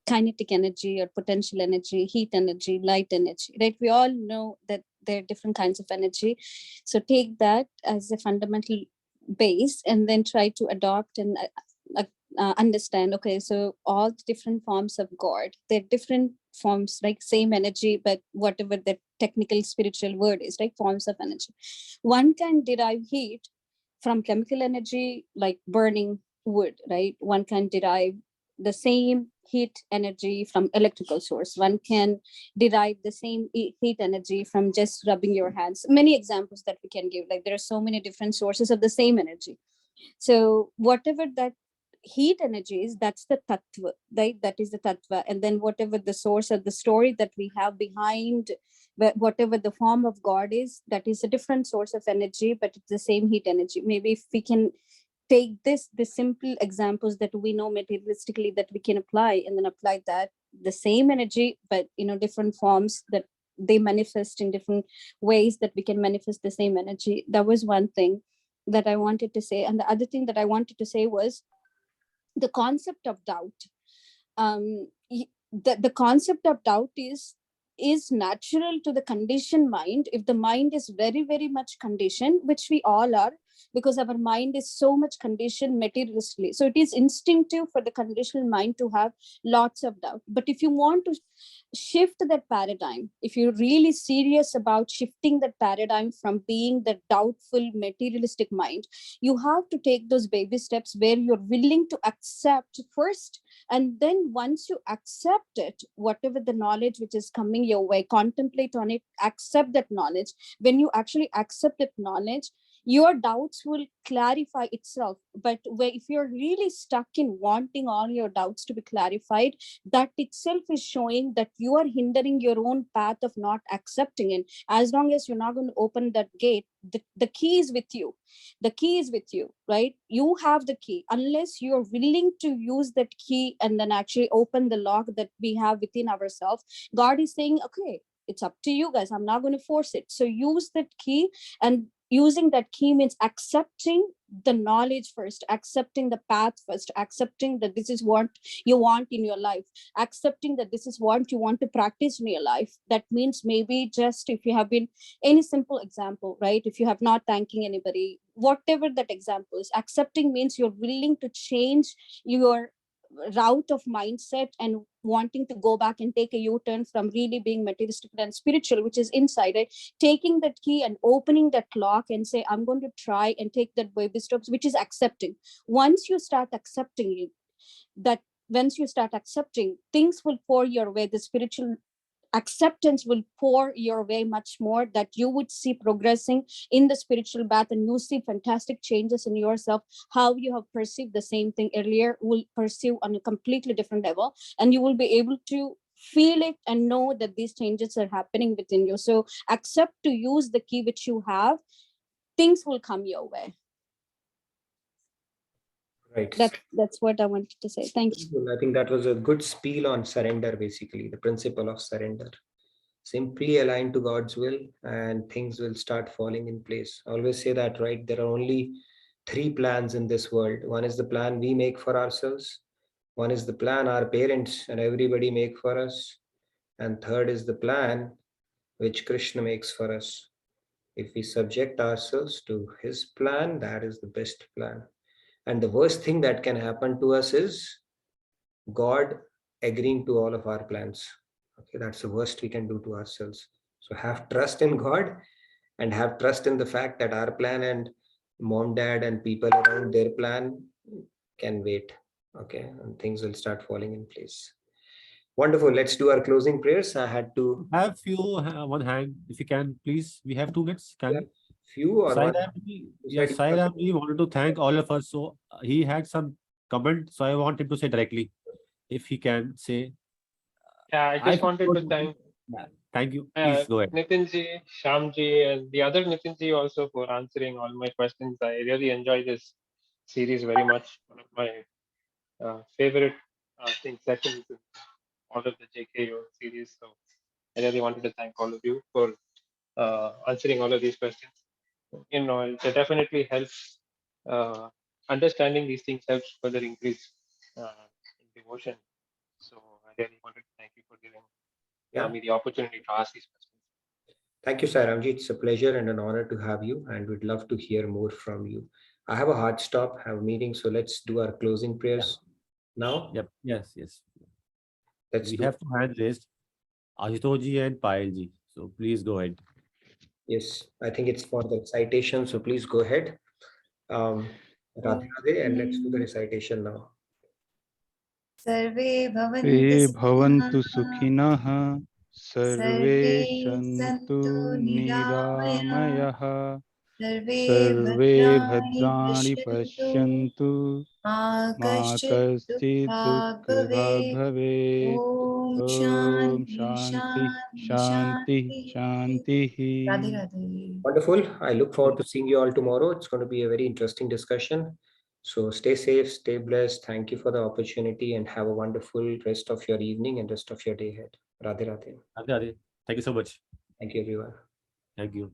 kinetic energy or potential energy, heat energy, light energy, right? We all know that there are different kinds of energy. So take that as a fundamental base and then try to adopt and understand, okay, so all the different forms of God, they're different forms, like same energy, but whatever the technical spiritual word is, like forms of energy. One can derive heat from chemical energy, like burning wood, right? One can derive the same heat energy from electrical source. One can derive the same heat energy from just rubbing your hands. Many examples that we can give, like there are so many different sources of the same energy. So whatever that heat energy is, that's the tattva, right? That is the tattva. And then whatever the source of the story that we have behind whatever the form of God is, that is a different source of energy, but it's the same heat energy. Maybe if we can take the simple examples that we know materialistically that we can apply, and then apply that the same energy, but different forms that they manifest in different ways that we can manifest the same energy. That was one thing that I wanted to say. And the other thing that I wanted to say was the concept of doubt. The concept of doubt is natural to the conditioned mind. If the mind is very, very much conditioned, which we all are, because our mind is so much conditioned materialistically. So it is instinctive for the conditional mind to have lots of doubt. But if you want to shift that paradigm, if you're really serious about shifting that paradigm from being the doubtful materialistic mind, you have to take those baby steps where you're willing to accept first. And then once you accept it, whatever the knowledge which is coming your way, contemplate on it, accept that knowledge. When you actually accept that knowledge, your doubts will clarify itself. But if you're really stuck in wanting all your doubts to be clarified, that itself is showing that you are hindering your own path of not accepting it. As long as you're not going to open that gate, the key is with you. The key is with you, right? You have the key. Unless you're willing to use that key and then actually open the lock that we have within ourselves, God is saying, okay, it's up to you guys. I'm not going to force it. So use that key. And using that key means accepting the knowledge first, accepting the path first, accepting that this is what you want in your life, accepting that this is what you want to practice in your life. That means maybe just if you have been, any simple example, right? If you have not thanking anybody, whatever that example is, accepting means you're willing to change your route of mindset and wanting to go back and take a U-turn from really being materialistic and spiritual, which is inside it, taking that key and opening that lock and say, I'm going to try and take that baby steps, which is accepting. Once you start accepting it, once you start accepting, things will pour your way. The spiritual acceptance will pour your way much more, that you would see progressing in the spiritual path, and you see fantastic changes in yourself. How you have perceived the same thing earlier will perceive on a completely different level, and you will be able to feel it and know that these changes are happening within you. So accept to use the key which you have. Things will come your way. Right. That's what I wanted to say. Thank you. I think that was a good spiel on surrender, basically, the principle of surrender. Simply align to God's will and things will start falling in place. I always say that, right? There are only 3 plans in this world. One is the plan we make for ourselves. One is the plan our parents and everybody make for us. And third is the plan which Krishna makes for us. If we subject ourselves to his plan, that is the best plan. And the worst thing that can happen to us is God agreeing to all of our plans. Okay, that's the worst we can do to ourselves. So have trust in God and have trust in the fact that our plan and mom, dad, and people around their plan can wait. Okay, and things will start falling in place. Wonderful. Let's do our closing prayers. I had to have one hand, if you can, please. We have 2 minutes. Can we? Few or one? Yes, Sairamji wanted to thank all of us. So he had some comment. So I want him to say directly, if he can say. Yeah, I just wanted to thank. Thank you. Please go ahead. Nitinji, Shyamji, and the other Nitinji also for answering all my questions. I really enjoy this series very much. One of my favorite sessions in all of the JKO series. So I really wanted to thank all of you for answering all of these questions. You know, it definitely helps. Understanding these things helps further increase in devotion. So I really wanted to thank you for giving me the opportunity to ask these questions. Thank you, Sairamji. It's a pleasure and an honor to have you, and we'd love to hear more from you. I have a hard stop, have a meeting, so let's do our closing prayers now. Yep. Yes. We have 2 hands raised, Ashutoji and Payalji. So please go ahead. Yes, I think it's for the recitation, so please go ahead. Radhe Radhe, and let's do the recitation now. Sarve bhavantu sukhinah, sarve santu niramayah, sarve bhadrani pashyantu, ma kaschid dukkha bhavet. Om Shanti, Shanti, Shanti. Radhe Radhe. Wonderful. I look forward to seeing you all tomorrow. It's going to be a very interesting discussion. So stay safe, stay blessed. Thank you for the opportunity and have a wonderful rest of your evening and rest of your day ahead. Radhe Radhe. Radhe Radhe. Thank you so much. Thank you, everyone. Thank you.